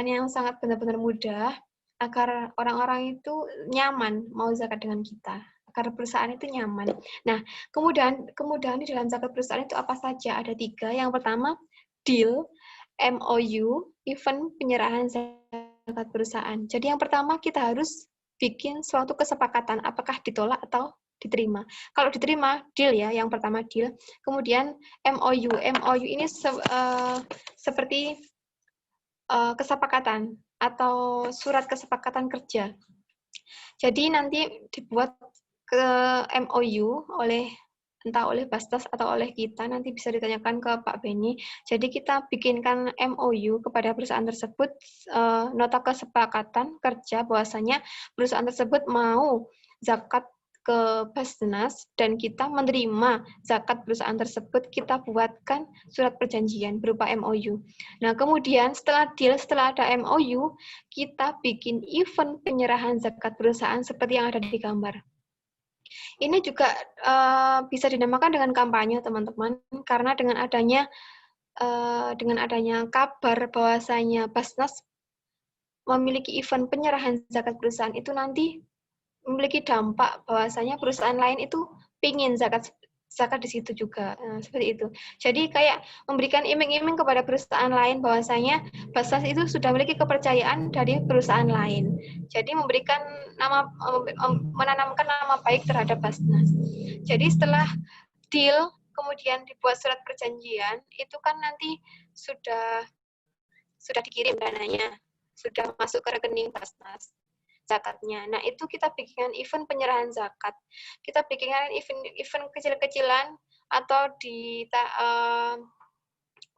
yang sangat benar-benar mudah agar orang-orang itu nyaman mau zakat dengan kita, agar perusahaan itu nyaman. Nah, kemudahan di dalam zakat perusahaan itu apa saja? Ada 3. Yang pertama, deal, MOU, event penyerahan zakat perusahaan. Jadi yang pertama kita harus bikin suatu kesepakatan apakah ditolak atau diterima. Kalau diterima, deal ya, yang pertama deal. Kemudian MOU. MOU ini seperti kesepakatan atau surat kesepakatan kerja. Jadi nanti dibuat ke MOU entah oleh Basnas atau oleh kita, nanti bisa ditanyakan ke Pak Beni. Jadi kita bikinkan MOU kepada perusahaan tersebut, nota kesepakatan kerja bahwasanya perusahaan tersebut mau zakat ke Basnas dan kita menerima zakat perusahaan tersebut, kita buatkan surat perjanjian berupa MOU. Nah, kemudian setelah deal, setelah ada MOU, kita bikin event penyerahan zakat perusahaan seperti yang ada di gambar. Ini juga bisa dinamakan dengan kampanye, teman-teman, karena dengan adanya kabar bahwasanya Basnas memiliki event penyerahan zakat perusahaan itu nanti memiliki dampak bahwasanya perusahaan lain itu pingin zakat di situ juga. Seperti itu. Jadi kayak memberikan iming-iming kepada perusahaan lain bahwasanya Basnas itu sudah memiliki kepercayaan dari perusahaan lain. Jadi menanamkan nama baik terhadap Basnas. Jadi setelah deal kemudian dibuat surat perjanjian, itu kan nanti sudah dikirim dananya, sudah masuk ke rekening Basnas zakatnya. Nah, itu kita bikinkan event penyerahan zakat. Kita bikinkan event kecil-kecilan atau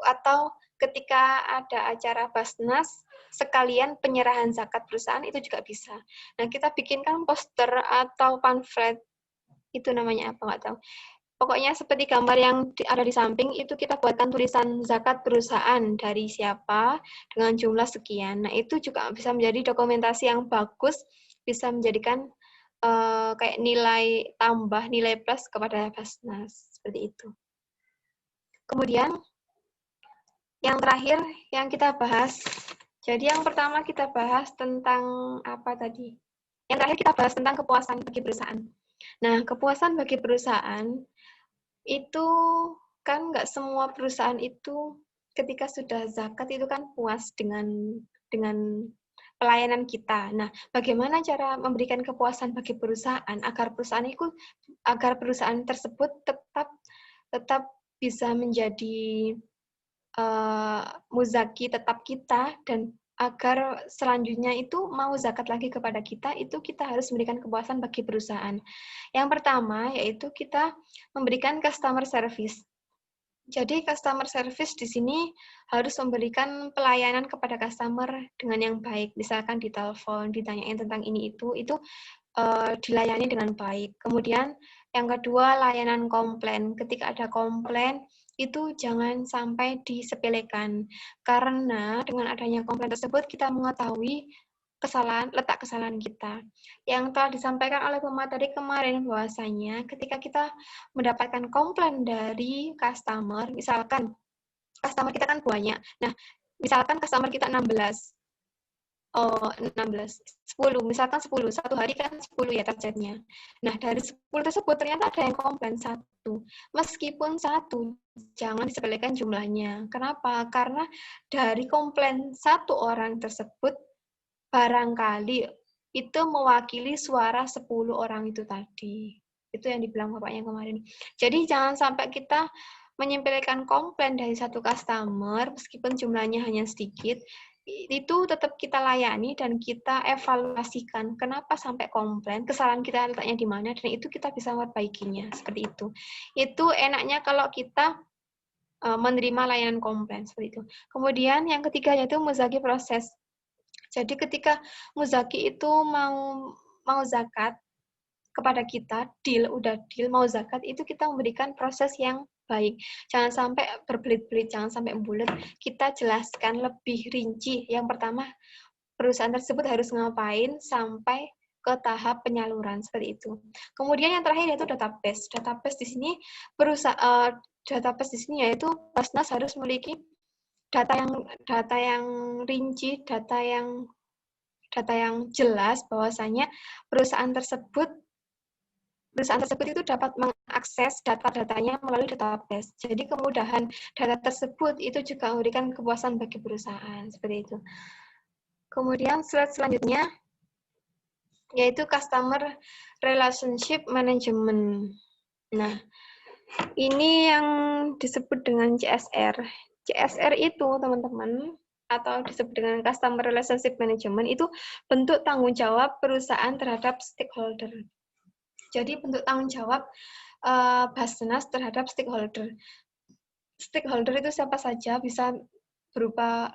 atau ketika ada acara Basnas sekalian penyerahan zakat perusahaan itu juga bisa. Nah, kita bikinkan poster atau pamflet, itu namanya apa nggak tahu. Pokoknya seperti gambar yang ada di samping, itu kita buatkan tulisan zakat perusahaan dari siapa, dengan jumlah sekian. Nah, itu juga bisa menjadi dokumentasi yang bagus, bisa menjadikan kayak nilai tambah, nilai plus kepada Basnas. Seperti itu. Kemudian, yang terakhir yang kita bahas, jadi yang pertama kita bahas tentang apa tadi? Yang terakhir kita bahas tentang kepuasan bagi perusahaan. Nah, kepuasan bagi perusahaan itu kan nggak semua perusahaan itu ketika sudah zakat itu kan puas dengan pelayanan kita. Nah, bagaimana cara memberikan kepuasan bagi perusahaan agar perusahaan tersebut tetap bisa menjadi muzaki tetap kita dan agar selanjutnya itu mau zakat lagi kepada kita, itu kita harus memberikan kepuasan bagi perusahaan. Yang pertama, yaitu kita memberikan customer service. Jadi, customer service di sini harus memberikan pelayanan kepada customer dengan yang baik. Misalkan ditelepon, ditanyain tentang ini itu dilayani dengan baik. Kemudian, yang kedua, layanan komplain. Ketika ada komplain, itu jangan sampai disepelekan. Karena dengan adanya komplain tersebut, kita mengetahui letak kesalahan kita. Yang telah disampaikan oleh pemateri kemarin bahwasanya ketika kita mendapatkan komplain dari customer, misalkan customer kita kan banyak. Nah, misalkan customer kita 16. 10, misalkan 10, satu hari kan 10 ya targetnya. Nah, dari 10 tersebut ternyata ada yang komplain 1. Meskipun 1, jangan disepelekan jumlahnya. Kenapa? Karena dari komplain 1 orang tersebut, barangkali itu mewakili suara 10 orang itu tadi. Itu yang dibilang bapaknya kemarin. Jadi jangan sampai kita menyepelekan komplain dari 1 customer, meskipun jumlahnya hanya sedikit, itu tetap kita layani dan kita evaluasikan kenapa sampai komplain, kesalahan kita letaknya di mana, dan itu kita bisa memperbaikinya, seperti itu. Itu enaknya kalau kita menerima layanan komplain, seperti itu. Kemudian yang ketiga yaitu muzaki proses. Jadi ketika muzaki itu mau zakat kepada kita, udah deal mau zakat, itu kita memberikan proses yang baik. Jangan sampai berbelit-belit, jangan sampai bulat. Kita jelaskan lebih rinci. Yang pertama, perusahaan tersebut harus ngapain sampai ke tahap penyaluran, seperti itu. Kemudian yang terakhir yaitu database. Database di sini database di sini yaitu Basnas harus memiliki data yang rinci, data yang jelas bahwasanya perusahaan tersebut itu dapat mengakses data-datanya melalui database. Jadi kemudahan data tersebut itu juga memberikan kepuasan bagi perusahaan, seperti itu. Kemudian slide selanjutnya yaitu Customer Relationship Management. Nah, ini yang disebut dengan CSR. CSR itu, teman-teman, atau disebut dengan Customer Relationship Management, itu bentuk tanggung jawab perusahaan terhadap stakeholder. Jadi bentuk tanggung jawab Basnas terhadap stakeholder. Stakeholder itu siapa saja, bisa berupa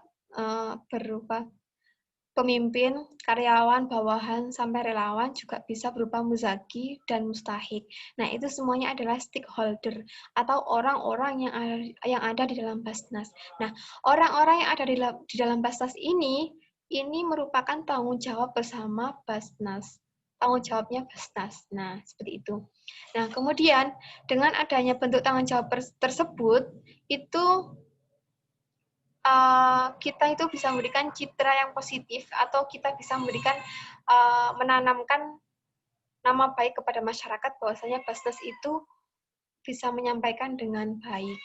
pemimpin, karyawan, bawahan, sampai relawan, juga bisa berupa muzaki dan mustahik. Nah, itu semuanya adalah stakeholder atau orang-orang yang ada di dalam Basnas. Nah, orang-orang yang ada di dalam Basnas ini merupakan tanggung jawab bersama Basnas. Tanggung jawabnya Basnas. Nah, seperti itu. Nah, kemudian dengan adanya bentuk tanggung jawab tersebut, itu kita itu bisa memberikan citra yang positif, atau kita bisa memberikan menanamkan nama baik kepada masyarakat bahwasanya Basnas itu bisa menyampaikan dengan baik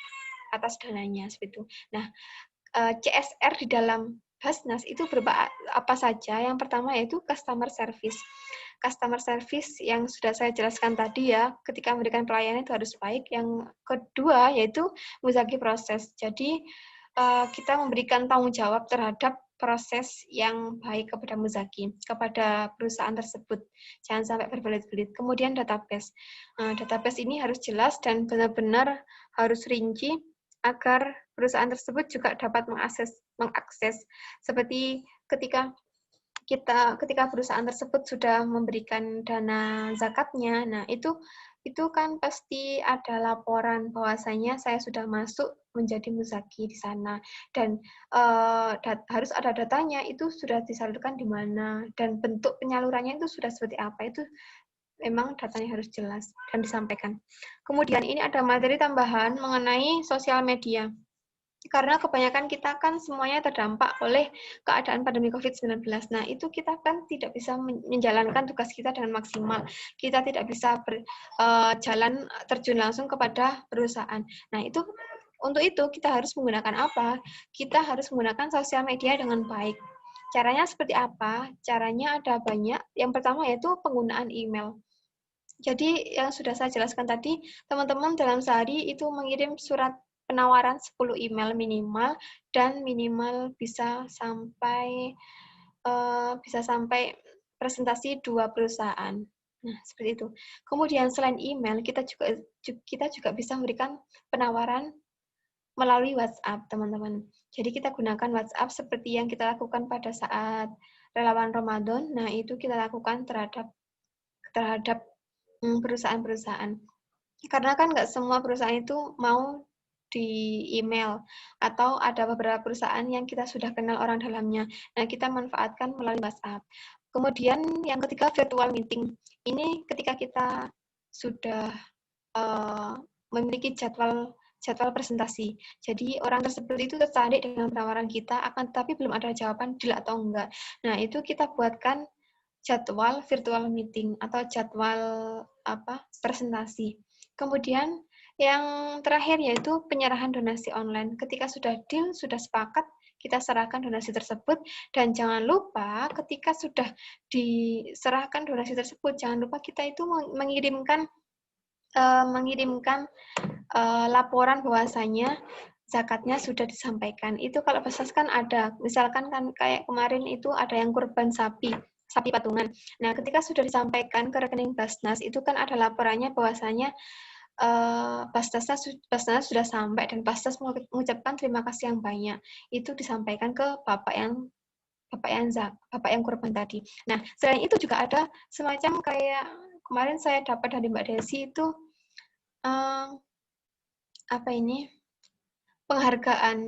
atas dananya, seperti itu. Nah, CSR di dalam Basnas itu berupa apa saja? Yang pertama yaitu customer service. Customer service yang sudah saya jelaskan tadi ya, ketika memberikan pelayanan itu harus baik. Yang kedua yaitu muzaki proses. Jadi kita memberikan tanggung jawab terhadap proses yang baik kepada muzaki, kepada perusahaan tersebut. Jangan sampai berbelit-belit. Kemudian database. Database ini harus jelas dan benar-benar harus rinci agar perusahaan tersebut juga dapat mengakses. Seperti ketika perusahaan tersebut sudah memberikan dana zakatnya, nah itu kan pasti ada laporan bahwasanya saya sudah masuk menjadi muzaki di sana, dan harus ada datanya, itu sudah disalurkan di mana, dan bentuk penyalurannya itu sudah seperti apa, itu memang datanya harus jelas dan disampaikan. Kemudian ini ada materi tambahan mengenai sosial media. Karena kebanyakan kita kan semuanya terdampak oleh keadaan pandemi COVID-19. Nah, itu kita kan tidak bisa menjalankan tugas kita dengan maksimal. Kita tidak bisa berjalan terjun langsung kepada perusahaan. Nah, untuk itu kita harus menggunakan apa? Kita harus menggunakan sosial media dengan baik. Caranya seperti apa? Caranya ada banyak. Yang pertama yaitu penggunaan email. Jadi yang sudah saya jelaskan tadi, teman-teman dalam sehari itu mengirim surat penawaran 10 email minimal, dan minimal bisa sampai presentasi 2 perusahaan. Nah, seperti itu. Kemudian selain email, kita juga bisa memberikan penawaran melalui WhatsApp, teman-teman. Jadi kita gunakan WhatsApp seperti yang kita lakukan pada saat relawan Ramadan. Nah, itu kita lakukan terhadap perusahaan-perusahaan. Karena kan nggak semua perusahaan itu mau di email, atau ada beberapa perusahaan yang kita sudah kenal orang dalamnya. Nah, kita manfaatkan melalui WhatsApp. Kemudian yang ketiga, virtual meeting. Ini ketika kita sudah memiliki jadwal presentasi. Jadi orang tersebut itu tertarik dengan penawaran kita, akan tetapi belum ada jawaban deal atau enggak. Nah, itu kita buatkan jadwal virtual meeting atau jadwal presentasi. Kemudian yang terakhir yaitu penyerahan donasi online. Ketika sudah deal, sudah sepakat, kita serahkan donasi tersebut, dan jangan lupa ketika sudah diserahkan donasi tersebut, jangan lupa kita itu mengirimkan laporan bahwasanya zakatnya sudah disampaikan. Itu kalau Basnas kan ada, misalkan kan kayak kemarin itu ada yang kurban sapi patungan. Nah, ketika sudah disampaikan ke rekening Basnas, itu kan ada laporannya bahwasanya Basnas sudah sampai dan Basnas mengucapkan terima kasih yang banyak. Itu disampaikan ke bapak yang kurban tadi. Nah, selain itu juga ada semacam kayak kemarin saya dapat dari Mbak Desi itu apa ini?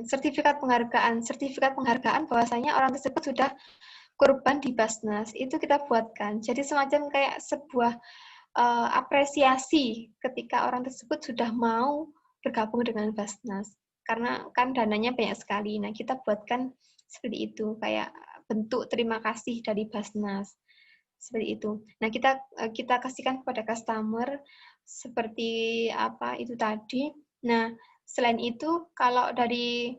Sertifikat penghargaan bahwasanya orang tersebut sudah kurban di Basnas. Itu kita buatkan. Jadi semacam kayak sebuah apresiasi ketika orang tersebut sudah mau bergabung dengan Basnas. Karena kan dananya banyak sekali. Nah, kita buatkan seperti itu, kayak bentuk terima kasih dari Basnas. Seperti itu. Nah, kita kasihkan kepada customer seperti apa itu tadi. Nah, selain itu kalau dari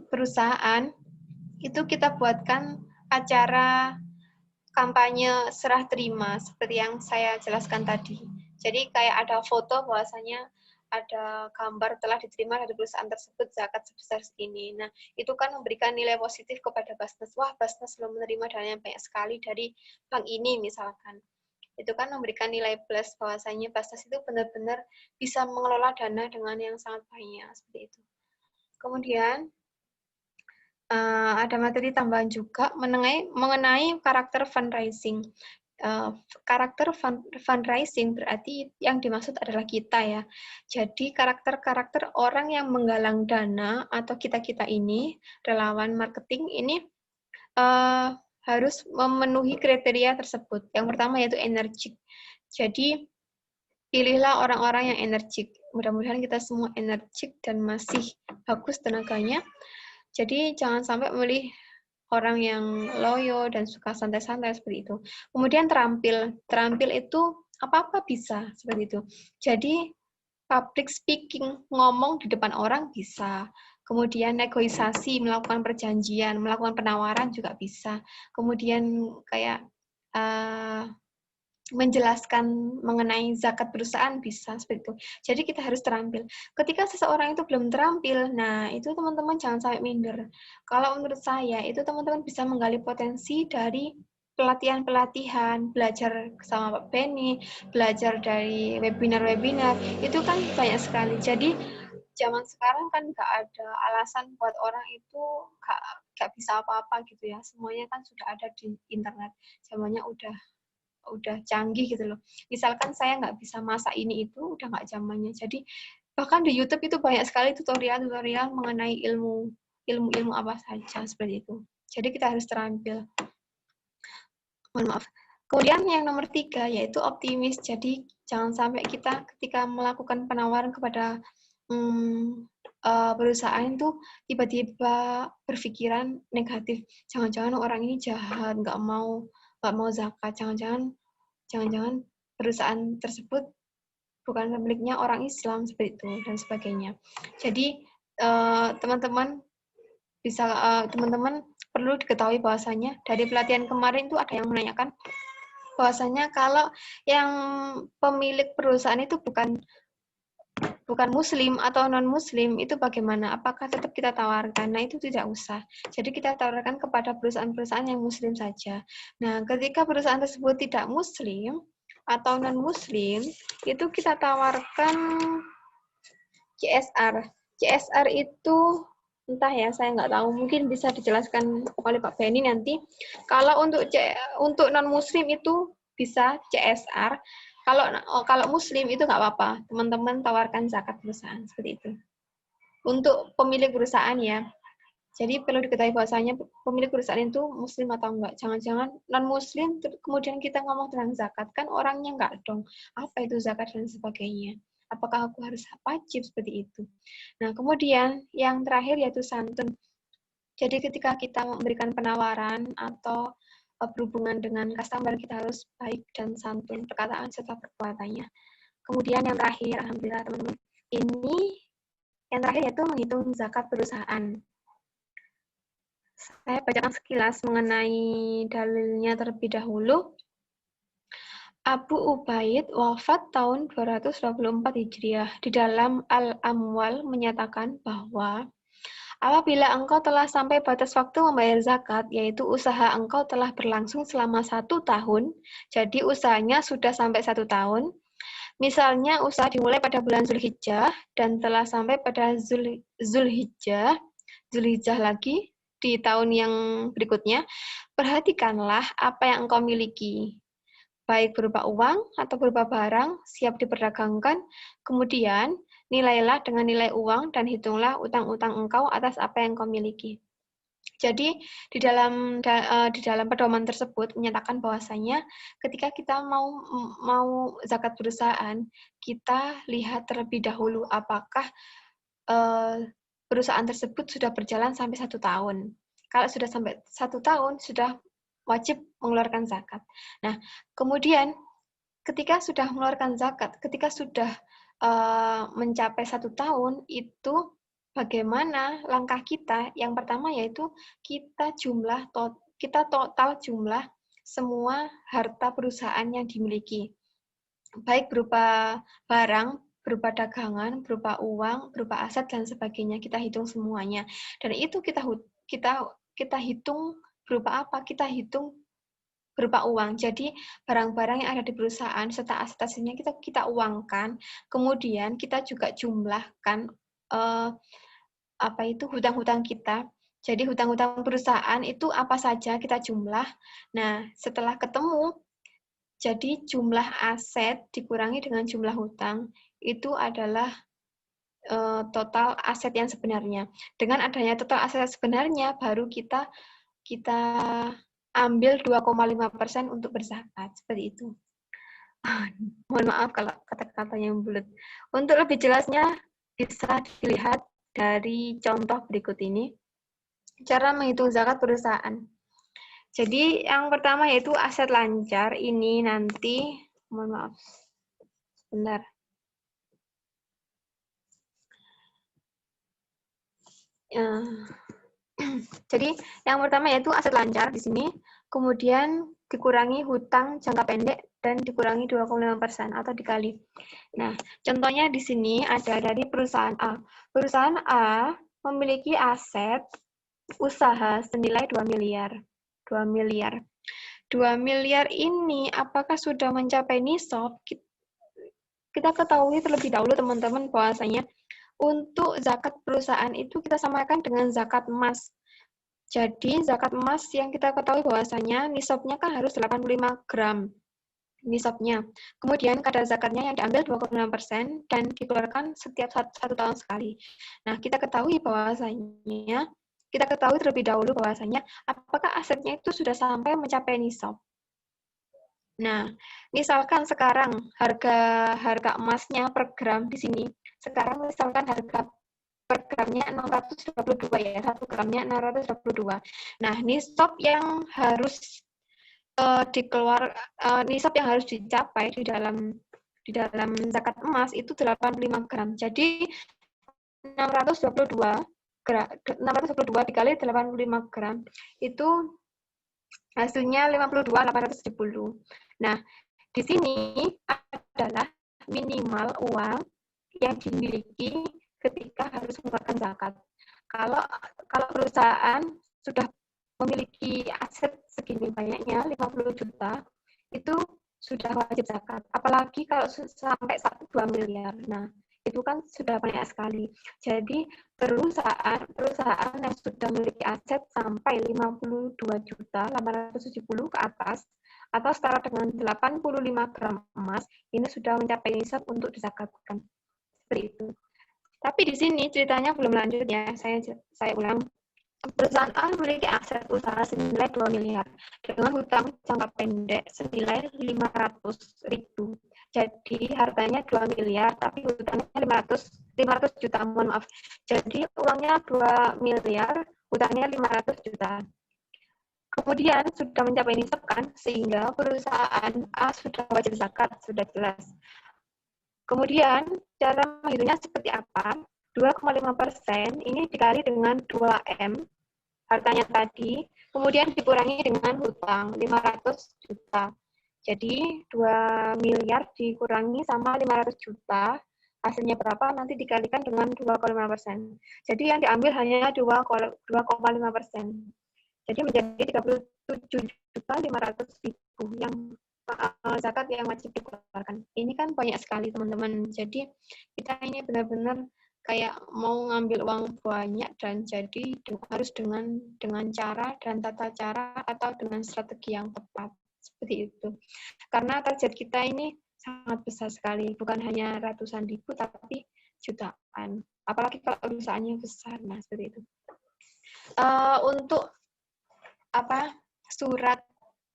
perusahaan itu kita buatkan acara kampanye serah terima seperti yang saya jelaskan tadi. Jadi kayak ada foto bahwasanya ada gambar telah diterima dari perusahaan tersebut zakat sebesar segini. Nah, itu kan memberikan nilai positif kepada Basnas. Wah, Basnas belum menerima dana yang banyak sekali dari bank ini misalkan. Itu kan memberikan nilai plus bahwasanya Basnas itu benar-benar bisa mengelola dana dengan yang sangat banyak seperti itu. Kemudian ada materi tambahan juga mengenai karakter fundraising. Karakter fundraising berarti yang dimaksud adalah kita ya. Jadi karakter orang yang menggalang dana atau kita-kita ini, relawan marketing ini harus memenuhi kriteria tersebut. Yang pertama yaitu energik. Jadi pilihlah orang-orang yang energik. Mudah-mudahan kita semua energik dan masih bagus tenaganya. Jadi jangan sampai memilih orang yang loyo dan suka santai-santai seperti itu. Kemudian terampil itu apa-apa bisa seperti itu. Jadi public speaking, ngomong di depan orang bisa. Kemudian negosiasi, melakukan perjanjian, melakukan penawaran juga bisa. Kemudian kayak menjelaskan mengenai zakat perusahaan bisa seperti itu. Jadi kita harus terampil. Ketika seseorang itu belum terampil, nah itu teman-teman jangan sampai minder. Kalau menurut saya itu teman-teman bisa menggali potensi dari pelatihan-pelatihan, belajar sama Pak Benny, belajar dari webinar-webinar, itu kan banyak sekali. Jadi zaman sekarang kan nggak ada alasan buat orang itu nggak bisa apa-apa gitu ya. Semuanya kan sudah ada di internet. Zamannya udah canggih gitu loh. Misalkan saya nggak bisa masak ini itu udah nggak zamannya. Jadi bahkan di YouTube itu banyak sekali tutorial mengenai ilmu apa saja seperti itu. Jadi kita harus terampil. Mohon maaf. Kemudian yang nomor 3 yaitu optimis. Jadi jangan sampai kita ketika melakukan penawaran kepada perusahaan itu tiba-tiba berpikiran negatif. Jangan-jangan orang ini jahat, nggak mau zakat. Jangan-jangan perusahaan tersebut bukan pemiliknya orang Islam seperti itu dan sebagainya. Jadi teman-teman perlu diketahui bahwasanya dari pelatihan kemarin itu ada yang menanyakan bahwasanya kalau yang pemilik perusahaan itu bukan muslim atau non muslim itu bagaimana? Apakah tetap kita tawarkan? Nah, itu tidak usah. Jadi kita tawarkan kepada perusahaan-perusahaan yang muslim saja. Nah, ketika perusahaan tersebut tidak muslim atau non muslim, itu kita tawarkan CSR. CSR itu entah ya, saya nggak tahu. Mungkin bisa dijelaskan oleh Pak Benny nanti. Kalau untuk non muslim itu bisa CSR. Kalau muslim itu nggak apa-apa. Teman-teman tawarkan zakat perusahaan seperti itu. Untuk pemilik perusahaan ya. Jadi perlu diketahui bahwasanya pemilik perusahaan itu muslim atau enggak. Jangan-jangan non muslim kemudian kita ngomong tentang zakat, kan orangnya enggak dong. Apa itu zakat dan sebagainya. Apakah aku harus wajib seperti itu? Nah, kemudian yang terakhir yaitu santun. Jadi ketika kita memberikan penawaran atau berhubungan dengan customer, kita harus baik dan santun perkataan serta perbuatannya. Kemudian yang terakhir, alhamdulillah teman-teman, yang terakhir yaitu menghitung zakat perusahaan. Saya bacakan sekilas mengenai dalilnya terlebih dahulu. Abu Ubaid wafat tahun 224 Hijriah. Di dalam Al-Amwal menyatakan bahwa apabila engkau telah sampai batas waktu membayar zakat, yaitu usaha engkau telah berlangsung selama 1 tahun, jadi usahanya sudah sampai 1 tahun, misalnya usaha dimulai pada bulan Zulhijjah dan telah sampai pada Zulhijjah lagi di tahun yang berikutnya, perhatikanlah apa yang engkau miliki, baik berupa uang atau berupa barang, siap diperdagangkan, kemudian nilailah dengan nilai uang dan hitunglah utang-utang engkau atas apa yang engkau miliki. Jadi di dalam pedoman tersebut menyatakan bahwasanya ketika kita mau zakat perusahaan, kita lihat terlebih dahulu apakah perusahaan tersebut sudah berjalan sampai 1 tahun. Kalau sudah sampai 1 tahun, sudah wajib mengeluarkan zakat. Nah, kemudian ketika sudah mengeluarkan zakat, ketika sudah mencapai 1 tahun, itu bagaimana langkah kita? Yang pertama yaitu kita total jumlah semua harta perusahaan yang dimiliki, baik berupa barang, berupa dagangan, berupa uang, berupa aset dan sebagainya. Kita hitung semuanya, dan itu kita hitung berupa apa? Kita hitung berupa uang. Jadi barang-barang yang ada di perusahaan serta aset-asetnya kita uangkan. Kemudian kita juga jumlahkan hutang-hutang kita. Jadi hutang-hutang perusahaan itu apa saja kita jumlah. Nah, setelah ketemu, jadi jumlah aset dikurangi dengan jumlah hutang itu adalah total aset yang sebenarnya. Dengan adanya total aset sebenarnya, baru kita ambil 2,5% untuk berzakat, seperti itu. Mohon maaf kalau kata-katanya bulat. Untuk lebih jelasnya bisa dilihat dari contoh berikut ini. Cara menghitung zakat perusahaan. Jadi yang pertama yaitu aset lancar. Ini nanti, mohon maaf, sebentar. Jadi yang pertama yaitu aset lancar di sini, kemudian dikurangi hutang jangka pendek dan dikurangi 2,5% atau dikali. Nah, contohnya di sini ada dari perusahaan A. Perusahaan A memiliki aset usaha senilai 2 miliar. 2 miliar. 2 miliar ini apakah sudah mencapai nisab? Kita ketahui terlebih dahulu teman-teman bahwasanya untuk zakat perusahaan itu kita samakan dengan zakat emas. Jadi zakat emas yang kita ketahui bahwasanya nisabnya kan harus 85 gram nisabnya. Kemudian kadar zakatnya yang diambil 2,6% dan dikeluarkan setiap 1 tahun sekali. Nah, kita ketahui terlebih dahulu bahwasanya apakah asetnya itu sudah sampai mencapai nisab. Nah, misalkan sekarang harga emasnya per gram di sini. Sekarang misalkan harga per gramnya 622 ya, 1 gramnya 622. Nah, nisab yang harus nisab yang harus dicapai di dalam zakat emas itu 85 gram. Jadi 622 dikali 85 gram itu hasilnya 52.870. Nah, di sini adalah minimal uang yang dimiliki ketika harus mengeluarkan zakat. Kalau perusahaan sudah memiliki aset segini banyaknya, 50 juta, itu sudah wajib zakat. Apalagi kalau sampai 1-2 miliar. Nah, itu kan sudah banyak sekali. Jadi, perusahaan yang sudah memiliki aset sampai 52.870 ke atas, atau setara dengan 85 gram emas, ini sudah mencapai nisab untuk dizakatkan. Seperti itu. Tapi di sini ceritanya belum lanjut ya, saya ulang. Perusahaan A memiliki aset usaha senilai 2 miliar dengan hutang jangka pendek senilai 500.000. Jadi harganya 2 miliar, tapi hutangnya 500 juta, mohon maaf. Jadi uangnya 2 miliar, hutangnya 500 juta. Kemudian sudah mencapai nisab kan, sehingga perusahaan A sudah wajib zakat, sudah jelas. Kemudian cara menghitungnya seperti apa? 2,5% ini dikali dengan 2M, hartanya tadi, kemudian dikurangi dengan hutang 500 juta. Jadi 2 miliar dikurangi sama 500 juta, hasilnya berapa nanti dikalikan dengan 2,5%. Jadi yang diambil hanya 2,5%. Jadi menjadi 37.500.000 yang zakat yang wajib dikeluarkan. Ini kan banyak sekali teman-teman. Jadi kita ini benar-benar kayak mau ngambil uang banyak dan jadi harus dengan cara dan tata cara atau dengan strategi yang tepat seperti itu. Karena target kita ini sangat besar sekali, bukan hanya ratusan ribu tapi jutaan. Apalagi kalau perusahaannya besar, nah seperti itu. Untuk surat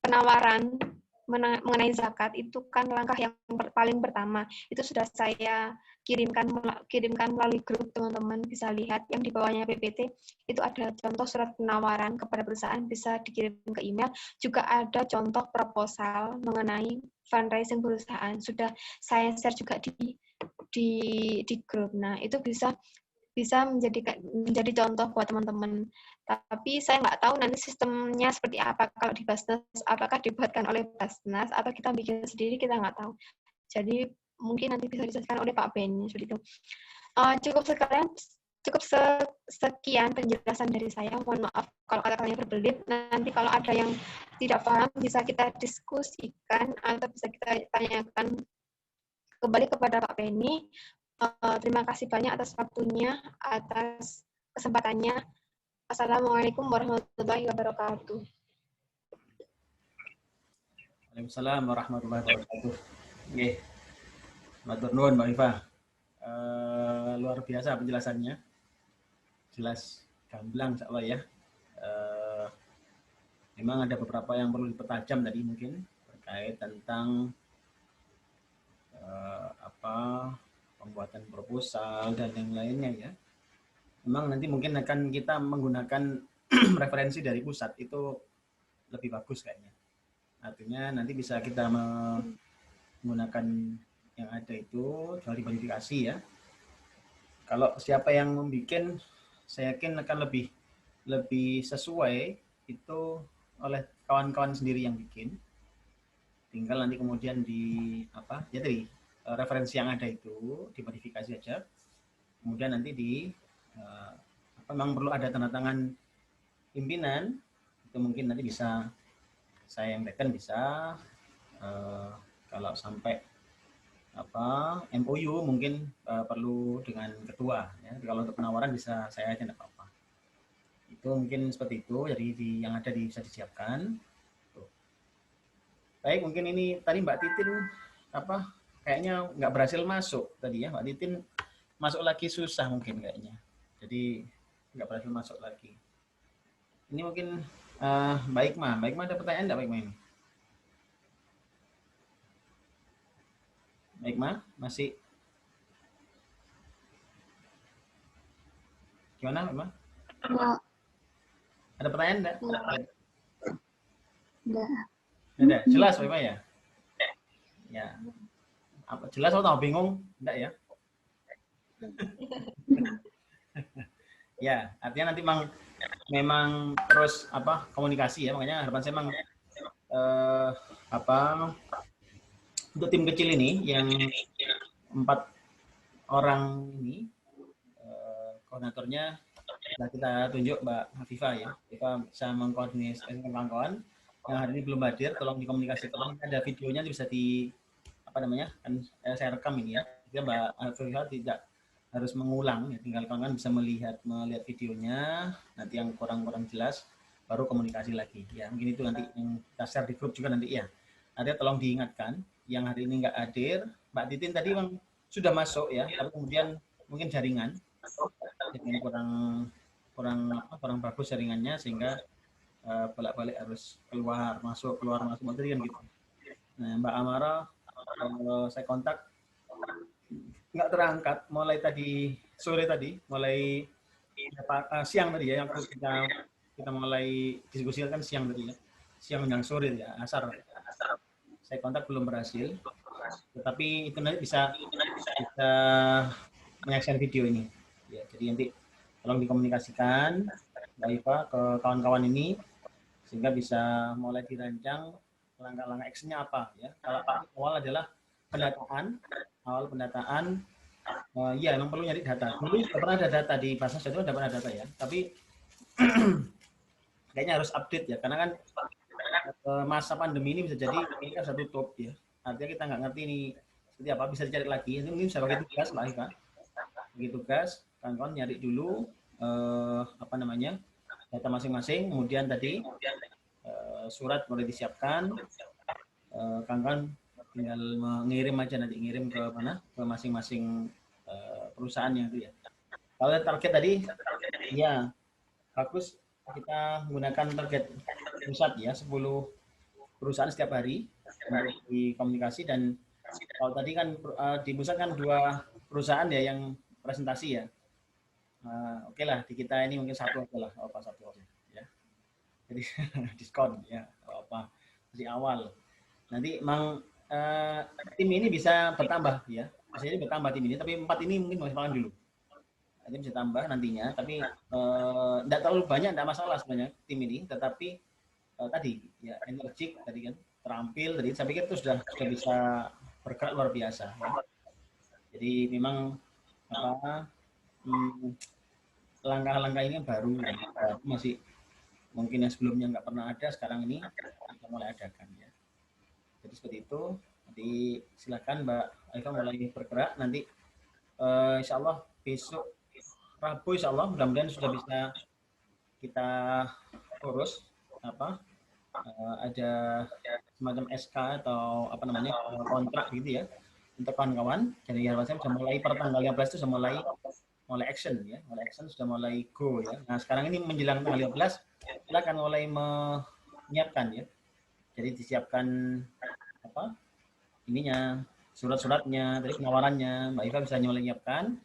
penawaran mengenai zakat itu kan langkah yang paling pertama itu sudah saya kirimkan melalui grup, teman-teman bisa lihat yang di bawahnya PPT itu ada contoh surat penawaran kepada perusahaan, bisa dikirim ke email. Juga ada contoh proposal mengenai fundraising perusahaan, sudah saya share juga di grup. Nah itu bisa menjadi contoh buat teman-teman. Tapi saya nggak tahu nanti sistemnya seperti apa kalau di Basnas, apakah dibuatkan oleh Basnas atau kita bikin sendiri, kita nggak tahu. Jadi mungkin nanti bisa dijelaskan oleh Pak Ben seperti itu. Cukup sekian penjelasan dari saya. Mohon maaf kalau kata-katanya berbelit. Nanti kalau ada yang tidak paham bisa kita diskusikan atau bisa kita tanyakan kembali kepada Pak Benny. Terima kasih banyak atas waktunya, atas kesempatannya. Assalamualaikum warahmatullahi wabarakatuh. Waalaikumsalam warahmatullahi wabarakatuh. Oke, matur nuwun Mbak Iva. Luar biasa penjelasannya. Jelas, gamblang insyaallah ya. Memang ada beberapa yang perlu dipertajam tadi mungkin terkait tentang pembuatan proposal dan yang lainnya ya. Memang nanti mungkin akan kita menggunakan referensi dari pusat itu lebih bagus kayaknya. Artinya nanti bisa kita menggunakan yang ada itu dari verifikasi ya. Kalau siapa yang membuat, saya yakin akan lebih sesuai itu oleh kawan-kawan sendiri yang bikin. Tinggal nanti kemudian tadi referensi yang ada itu dimodifikasi aja. Kemudian nanti memang perlu ada tanda tangan pimpinan, itu mungkin nanti bisa saya yang tekan bisa kalau sampai MOU mungkin perlu dengan ketua ya. Kalau untuk penawaran bisa saya aja, enggak apa-apa. Itu mungkin seperti itu, jadi yang ada bisa disiapkan. Tuh. Baik, mungkin ini tadi Mbak Titin kayaknya nggak berhasil masuk tadi ya. Mbak Titin masuk lagi susah mungkin kayaknya. Jadi nggak berhasil masuk lagi. Ini mungkin Mbak Ikma ada pertanyaan nggak Mbak Ikma ini? Mbak Ikma masih? Gimana Mbak Ikma? Enggak. Ada pertanyaan enggak? Enggak. Ada. Jelas Mbak Ikma ya? Ya. Jelas atau tahu bingung? Enggak ya? Ya, artinya nanti memang terus komunikasi ya, makanya harapan saya memang untuk tim kecil ini yang 4 orang ini koordinatornya kita tunjuk Mbak Hafifah ya. Kita bisa mengkoordinasikan kawan-kawan yang hari ini belum hadir, tolong dikomunikasikan. Ada videonya bisa saya rekam ini ya. Jadi Mbak Hafifah tidak harus mengulang ya, tinggal kawan-kawan bisa melihat videonya. Nanti yang kurang jelas baru komunikasi lagi ya. Mungkin itu nanti yang kita share di grup juga nanti ya. Nanti tolong diingatkan yang hari ini nggak hadir, Mbak Titin tadi sudah masuk ya, tapi kemudian mungkin jaringan kurang bagus jaringannya sehingga bolak-balik harus keluar masuk tadi kan gitu. Nah, Mbak Amara saya kontak nggak terangkat mulai tadi sore tadi, mulai siang tadi ya, yang kita mulai diskusikan siang tadi ya, siang menjelang sore ya, asar. Saya kontak belum berhasil, tetapi itu nanti bisa menyaksikan video ini. Ya, jadi nanti tolong dikomunikasikan Mbak Iva ke kawan-kawan ini sehingga bisa mulai dirancang langkah-langkah actionnya apa ya. Kalau awal adalah pendataan, ya memang perlu nyari data. Dulu sudah pernah ada data di Basnas itu sudah pernah data ya, tapi kayaknya harus update ya, karena kan masa pandemi ini bisa jadi ini kan sudah tutup ya. Artinya kita nggak ngerti ini seperti apa, bisa dicari lagi. Ini mungkin bisa bagi tugas Mbak Iva. Bagi tugas, kawan-kawan nyari dulu apa namanya data masing-masing, kemudian tadi surat mulai disiapkan, kawan-kawan tinggal mengirim aja, nanti ngirim ke mana, ke masing-masing perusahaannya itu ya. Kalau target tadi, ya bagus kita menggunakan target pusat ya, 10 perusahaan setiap hari untuk di komunikasi. Dan kalau tadi kan di pusat kan 2 perusahaan ya yang presentasi ya. Oke lah, di kita ini mungkin 1 aja lah, apa 1 aja ya. Jadi diskon ya, apa masih awal. Nanti memang tim ini bisa bertambah ya, masih bertambah tim ini, tapi 4 ini mungkin masih makan dulu. Nanti bisa tambah nantinya, tapi tidak terlalu banyak, tidak masalah sebenarnya tim ini, tetapi tadi ya energik tadi kan, terampil tadi, saya pikir itu sudah bisa bergerak luar biasa. Ya. Jadi memang apa langkah-langkah ini baru, masih mungkin yang sebelumnya nggak pernah ada, sekarang ini kita mulai adakan ya. Jadi seperti itu. Nanti silakan Mbak Aika mulai bergerak. Nanti insya Allah besok Rabu insya Allah mudah-mudahan sudah bisa kita urus apa ada semacam SK atau apa namanya kontrak gitu ya untuk kawan-kawan. Jadi harapan sudah mulai per tanggal 15 itu sudah mulai action ya, mulai action sudah mulai go ya. Nah sekarang ini menjelang tanggal 15 kita akan mulai menyiapkan ya. Jadi disiapkan apa ininya, surat-suratnya, dari penawarannya, Mbak Iva bisa mulai menyiapkan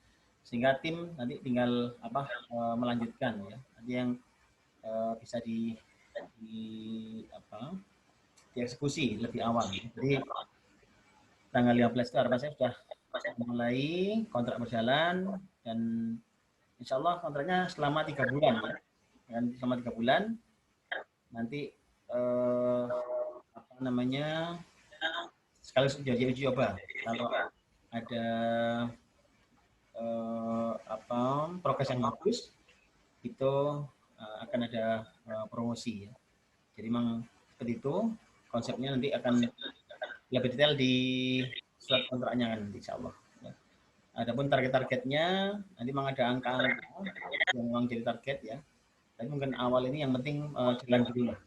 sehingga tim nanti tinggal apa melanjutkan ya. Nanti yang bisa dieksekusi lebih awal. Jadi tanggal 15 itu harapan saya sudah mulai kontrak berjalan, dan insya Allah kontraknya selama 3 bulan ya. Dan selama 3 bulan nanti apa namanya sekaligus jadi uji coba. Kalau ada progres yang bagus itu akan ada promosi ya. Jadi memang seperti itu konsepnya, nanti akan lebih detail di surat kontraknya kan insya Allah. Ya. Adapun target-targetnya nanti memang ada angka-angka yang memang jadi target ya. Tapi mungkin awal ini yang penting jalan dulu lah,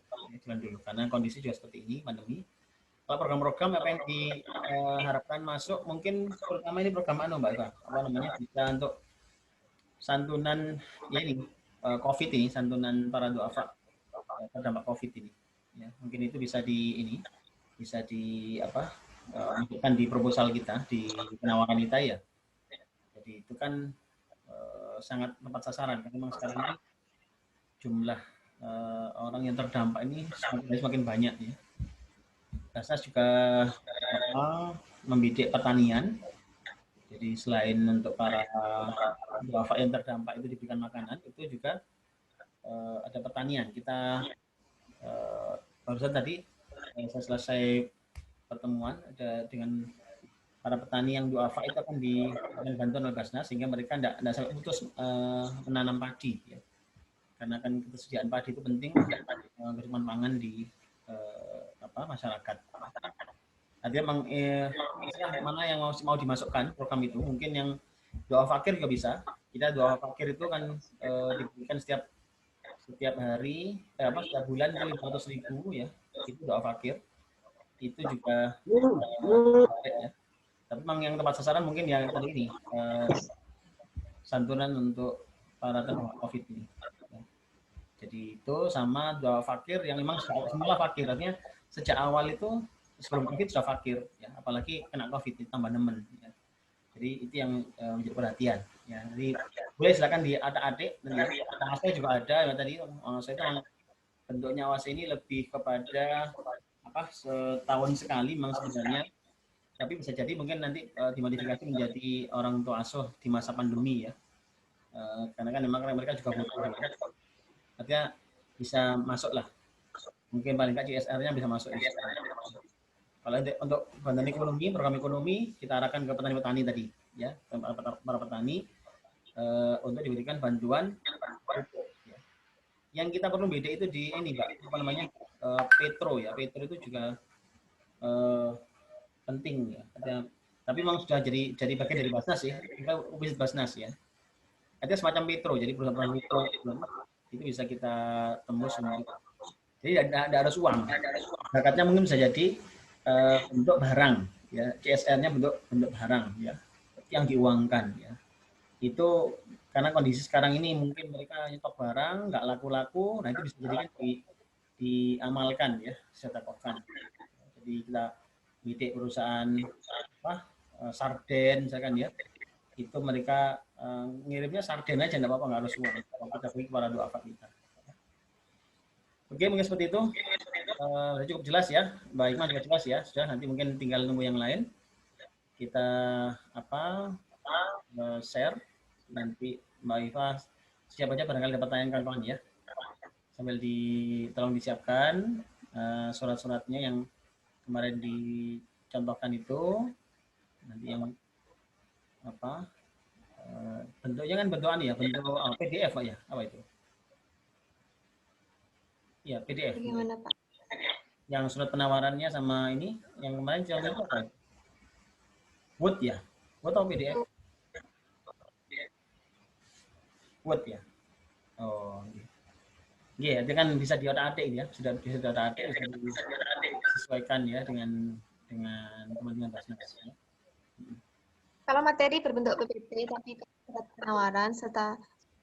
jalan dulu karena kondisi juga seperti ini, pandemi. Kalau program-program apa yang diharapkan masuk, mungkin terutama ini program Mbak Eva, apa namanya, bisa untuk santunan ya ini COVID ini, santunan para duafa terdampak COVID ini. Ya, mungkin itu bisa masukkan di proposal kita, di penawaran kita ya. Jadi itu kan sangat tepat sasaran karena memang sekarang ini jumlah orang yang terdampak ini semakin banyak ya. Basnas juga membidik pertanian. Jadi selain untuk para duafa yang terdampak itu diberikan makanan, itu juga ada pertanian. Kita barusan tadi saya selesai pertemuan ada dengan para petani yang duafa, itu akan diberikan bantuan oleh Basnas sehingga mereka tidak sampai putus menanam padi ya. Karena kan ketersediaan padi itu penting kecukupan pangan di masyarakat. Artinya mana yang mau dimasukkan program itu, mungkin yang doa fakir juga bisa. Kita doa fakir itu kan diberikan setiap hari setiap bulan 500.000 ya, itu doa fakir itu juga ya. Tapi memang yang tepat sasaran mungkin yang tadi ini santunan untuk para terdampak COVID ini. Jadi itu sama doa fakir yang memang semula fakir, artinya sejak awal itu sebelum COVID sudah fakir ya, apalagi kena COVID tambah nemen ya. Jadi itu yang menjadi perhatian ya. Jadi boleh silakan di adik-adik, saya juga ada ya tadi. Saya itu bentuknya awas ini lebih kepada setahun sekali memang sebenarnya, tapi bisa jadi mungkin nanti dimodifikasi menjadi orang tua asuh di masa pandemi ya, karena kan memang mereka juga butuh, artinya bisa masuk lah Mungkin paling nggak CSR-nya bisa masuk di situ. Kalau untuk bantuan ekonomi, program ekonomi kita arahkan ke petani-petani tadi, ya, para petani untuk diberikan bantuan pupuk. Ya. Yang kita perlu beda itu di ini, Mbak, apa namanya, petro ya. Petro itu juga penting ya. Tapi memang sudah jadi bagian dari Basnas ya. Kita ubis Basnas ya. Ada semacam petro, jadi perusahaan petro itu bisa kita tembus untuk. Jadi tidak harus uang. Zakatnya mungkin bisa jadi bentuk barang, ya. CSR-nya bentuk barang, ya, yang diuangkan, ya. Itu karena kondisi sekarang ini mungkin mereka nyetok barang nggak laku-laku, nah itu bisa jadikan diamalkan, ya, disedekahkan. Jadi kita bidik perusahaan apa, sarden misalkan, ya, itu mereka ngirimnya sarden aja nggak apa-apa, nggak harus uang. Kita beri kepada duafa kita. Oke, mungkin seperti itu. Cukup jelas ya, Mbak Hikmah juga jelas ya. Sudah, nanti mungkin tinggal nunggu yang lain. Kita share, nanti Mbak Iva siap aja barangkali dapat pertanyaan kawan-kawan ya. Sambil tolong disiapkan surat-suratnya yang kemarin dicontohkan itu. Nanti yang apa? Bentuknya kan bentukan ya, bentuk PDF Pak ya, apa itu? Ya, PDF. Bagaimana Pak? Yang surat penawarannya sama ini, yang kemarin contohnya apa? Word ya? Word atau PDF? Word ya? Oh, iya, itu kan bisa diotak-atik ya, sudah bisa diotak-atik, bisa disesuaikan ya dengan teman-teman Basnas. Ya. Kalau materi berbentuk PPT tapi surat penawaran serta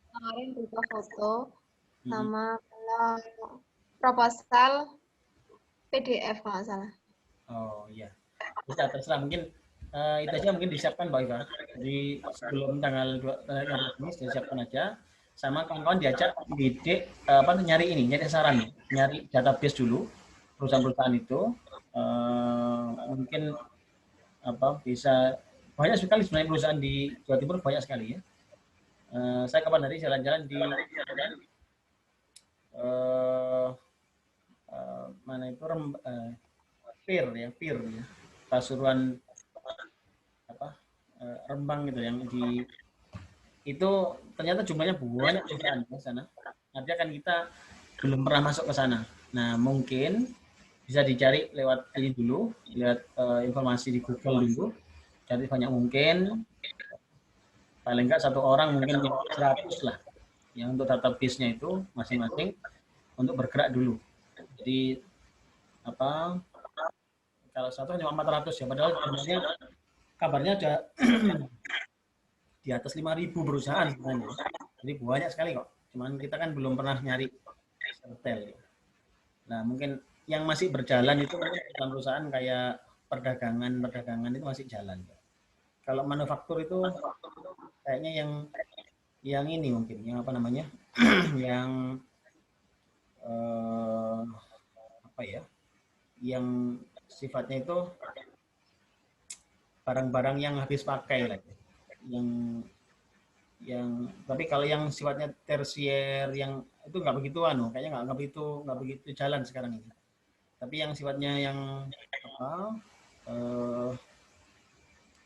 kemarin berupa foto sama kalau proposal PDF kalau nggak salah. Oh iya, bisa terserah, mungkin itu aja mungkin disiapkan Mbak Iva. Jadi sebelum tanggal 12 ini disiapkan aja, sama kawan-kawan diajak didik nyari saran, nyari database dulu perusahaan-perusahaan itu, mungkin bisa banyak sekali sebenarnya perusahaan di Jawa Timur, banyak sekali ya. Saya kapan hari jalan-jalan di mana itu PIR ya, Pasuruan Rembang gitu, yang itu ternyata jumlahnya banyak perusahaan di sana. Artinya kan kita belum pernah masuk ke sana. Nah, mungkin bisa dicari lewat ini dulu, lihat informasi di Google dulu, cari banyak mungkin, paling enggak satu orang mungkin 100 lah, yang untuk database-nya itu masing-masing untuk bergerak dulu. Jadi kalau satu hanya 400 ya, padahal sebenarnya kabarnya ada di atas 5.000 perusahaan sebenarnya. Jadi banyak sekali kok. Cuman kita kan belum pernah nyari detail. Nah, mungkin yang masih berjalan itu perusahaan kayak perdagangan itu masih jalan. Kalau manufaktur itu kayaknya yang ini mungkin, yang apa namanya? yang yang sifatnya itu barang-barang yang habis pakai lah. Tapi kalau yang sifatnya tersier, yang itu nggak begitu kayaknya nggak begitu jalan sekarang ini. Tapi yang sifatnya yang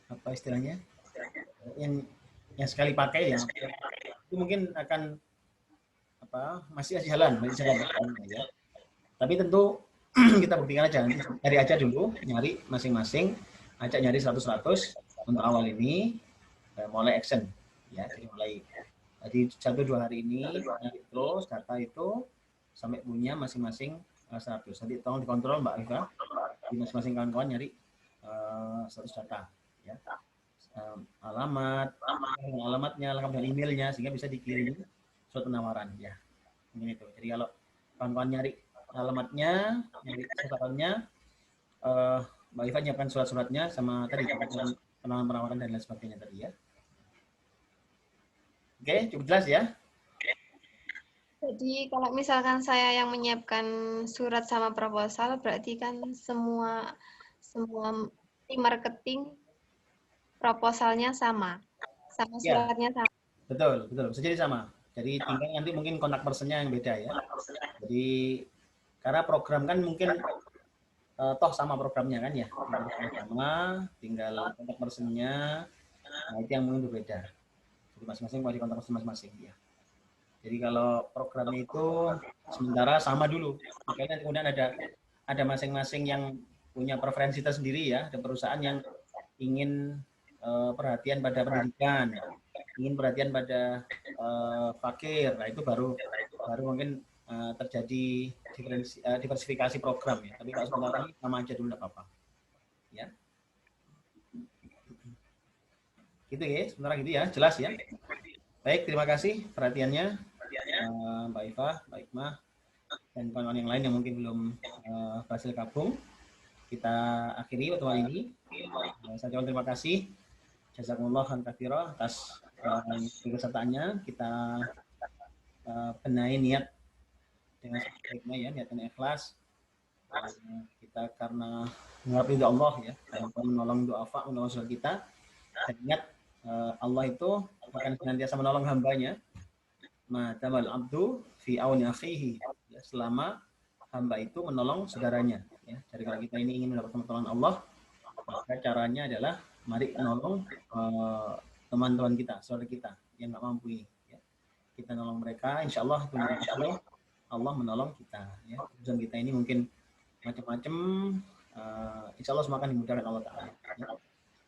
apa istilahnya, yang sekali pakai ya, itu mungkin akan masih jalan ya. Tapi tentu kita buktikan aja, nanti cari aja dulu, nyari masing-masing, ajak nyari 100 untuk awal ini, mulai action ya. Jadi 1-2 hari ini nyari terus data itu sampai punya masing-masing 100. Nanti tolong dikontrol Mbak Iva, di masing-masing kawan-kawan nyari 100 data ya. Alamatnya, lengkap dengan emailnya, sehingga bisa dikirim surat penawaran ya. Mungkin itu. Jadi kalau kawan-kawan nyari alamatnya, nyari sasarannya, Mbak Iva nyiapkan surat-suratnya sama tadi penawaran dan lain sebagainya tadi ya. Oke, cukup jelas ya. Jadi kalau misalkan saya yang menyiapkan surat sama proposal, berarti kan semua tim marketing proposalnya sama suratnya sama. Betul. Bisa jadi sama. Jadi tinggal nanti mungkin kontak personnya yang beda ya. Jadi Karena program kan mungkin toh sama programnya kan ya, sama, tinggal kontak personnya, nah itu yang mungkin berbeda. Jadi masing-masing mau di kontak person masing-masing ya. Jadi kalau programnya itu sementara sama dulu, makanya kemudian ada masing-masing yang punya preferensi tersendiri ya, ada perusahaan yang ingin perhatian pada pendidikan, ingin perhatian pada fakir, nah itu baru mungkin terjadi diversifikasi program ya. Tapi kalau sementara ini sama aja dulu, nggak apa-apa. Ya. Gitu ya, sementara gitu ya, jelas ya. Baik, terima kasih perhatiannya Mbak Iva, Mbak Ikmah, dan kawan-kawan yang lain yang mungkin belum berhasil gabung. Kita akhiri pertemuan ini. Saya ucapkan terima kasih. Jazakumullah khairan katsira atas keikutsertaannya. Kita benahi niat dengan sebaiknya ya, niatnya ikhlas. Kita karena mengharap ridha Allah ya, menolong duafa, menolong saudara kita. Dan ingat Allah itu akan senantiasa menolong hambanya. Ma'tamal abdu fi auni akhihi, ya, selama hamba itu menolong saudaranya ya. Jadi kalau kita ini ingin mendapatkan pertolongan Allah, maka caranya adalah mari menolong teman-teman kita, saudara kita yang nggak mampu ini ya. Kita nolong mereka, insya Allah Allah menolong kita ya. Urusan kita ini mungkin macam-macam, insya Allah semua akan dimudahkan Allah Ta'ala ya.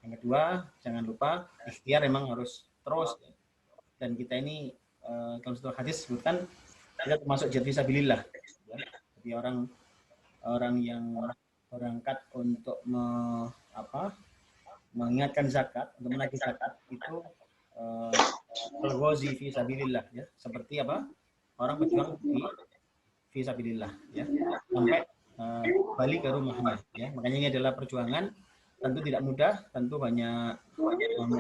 Yang kedua, jangan lupa ikhtiar memang harus terus ya. Dan kita ini dalam satu hadis sebutkan kita termasuk jihad fisabilillah ya. Jadi orang yang berangkat untuk mengingatkan zakat, untuk menagih zakat itu al-ghazi fi sabilillah ya, seperti apa? Orang berjuang di fi sabilillah ya, sampai balik ke rumahnya ya. Makanya ini adalah perjuangan, tentu tidak mudah, tentu banyak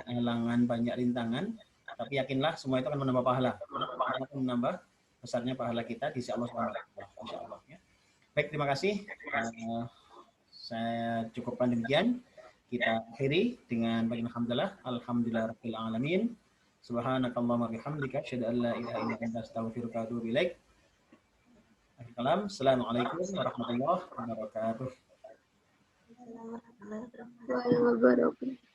halangan, banyak rintangan, tapi yakinlah semua itu akan menambah pahala, akan menambah besarnya pahala kita di sisi Allah Subhanahu wa taala, insyaallah ya. Baik, terima kasih. Saya cukupkan demikian. Kita akhiri dengan bagian alhamdulillah, alhamdulillahirabbil alamin. Subhanakallahumma bihamdika asyhadu an la ilaha illa anta astaghfiruka wa atubu ilaik. Assalamualaikum warahmatullahi wabarakatuh. Waalaikumsalam warahmatullahi wabarakatuh.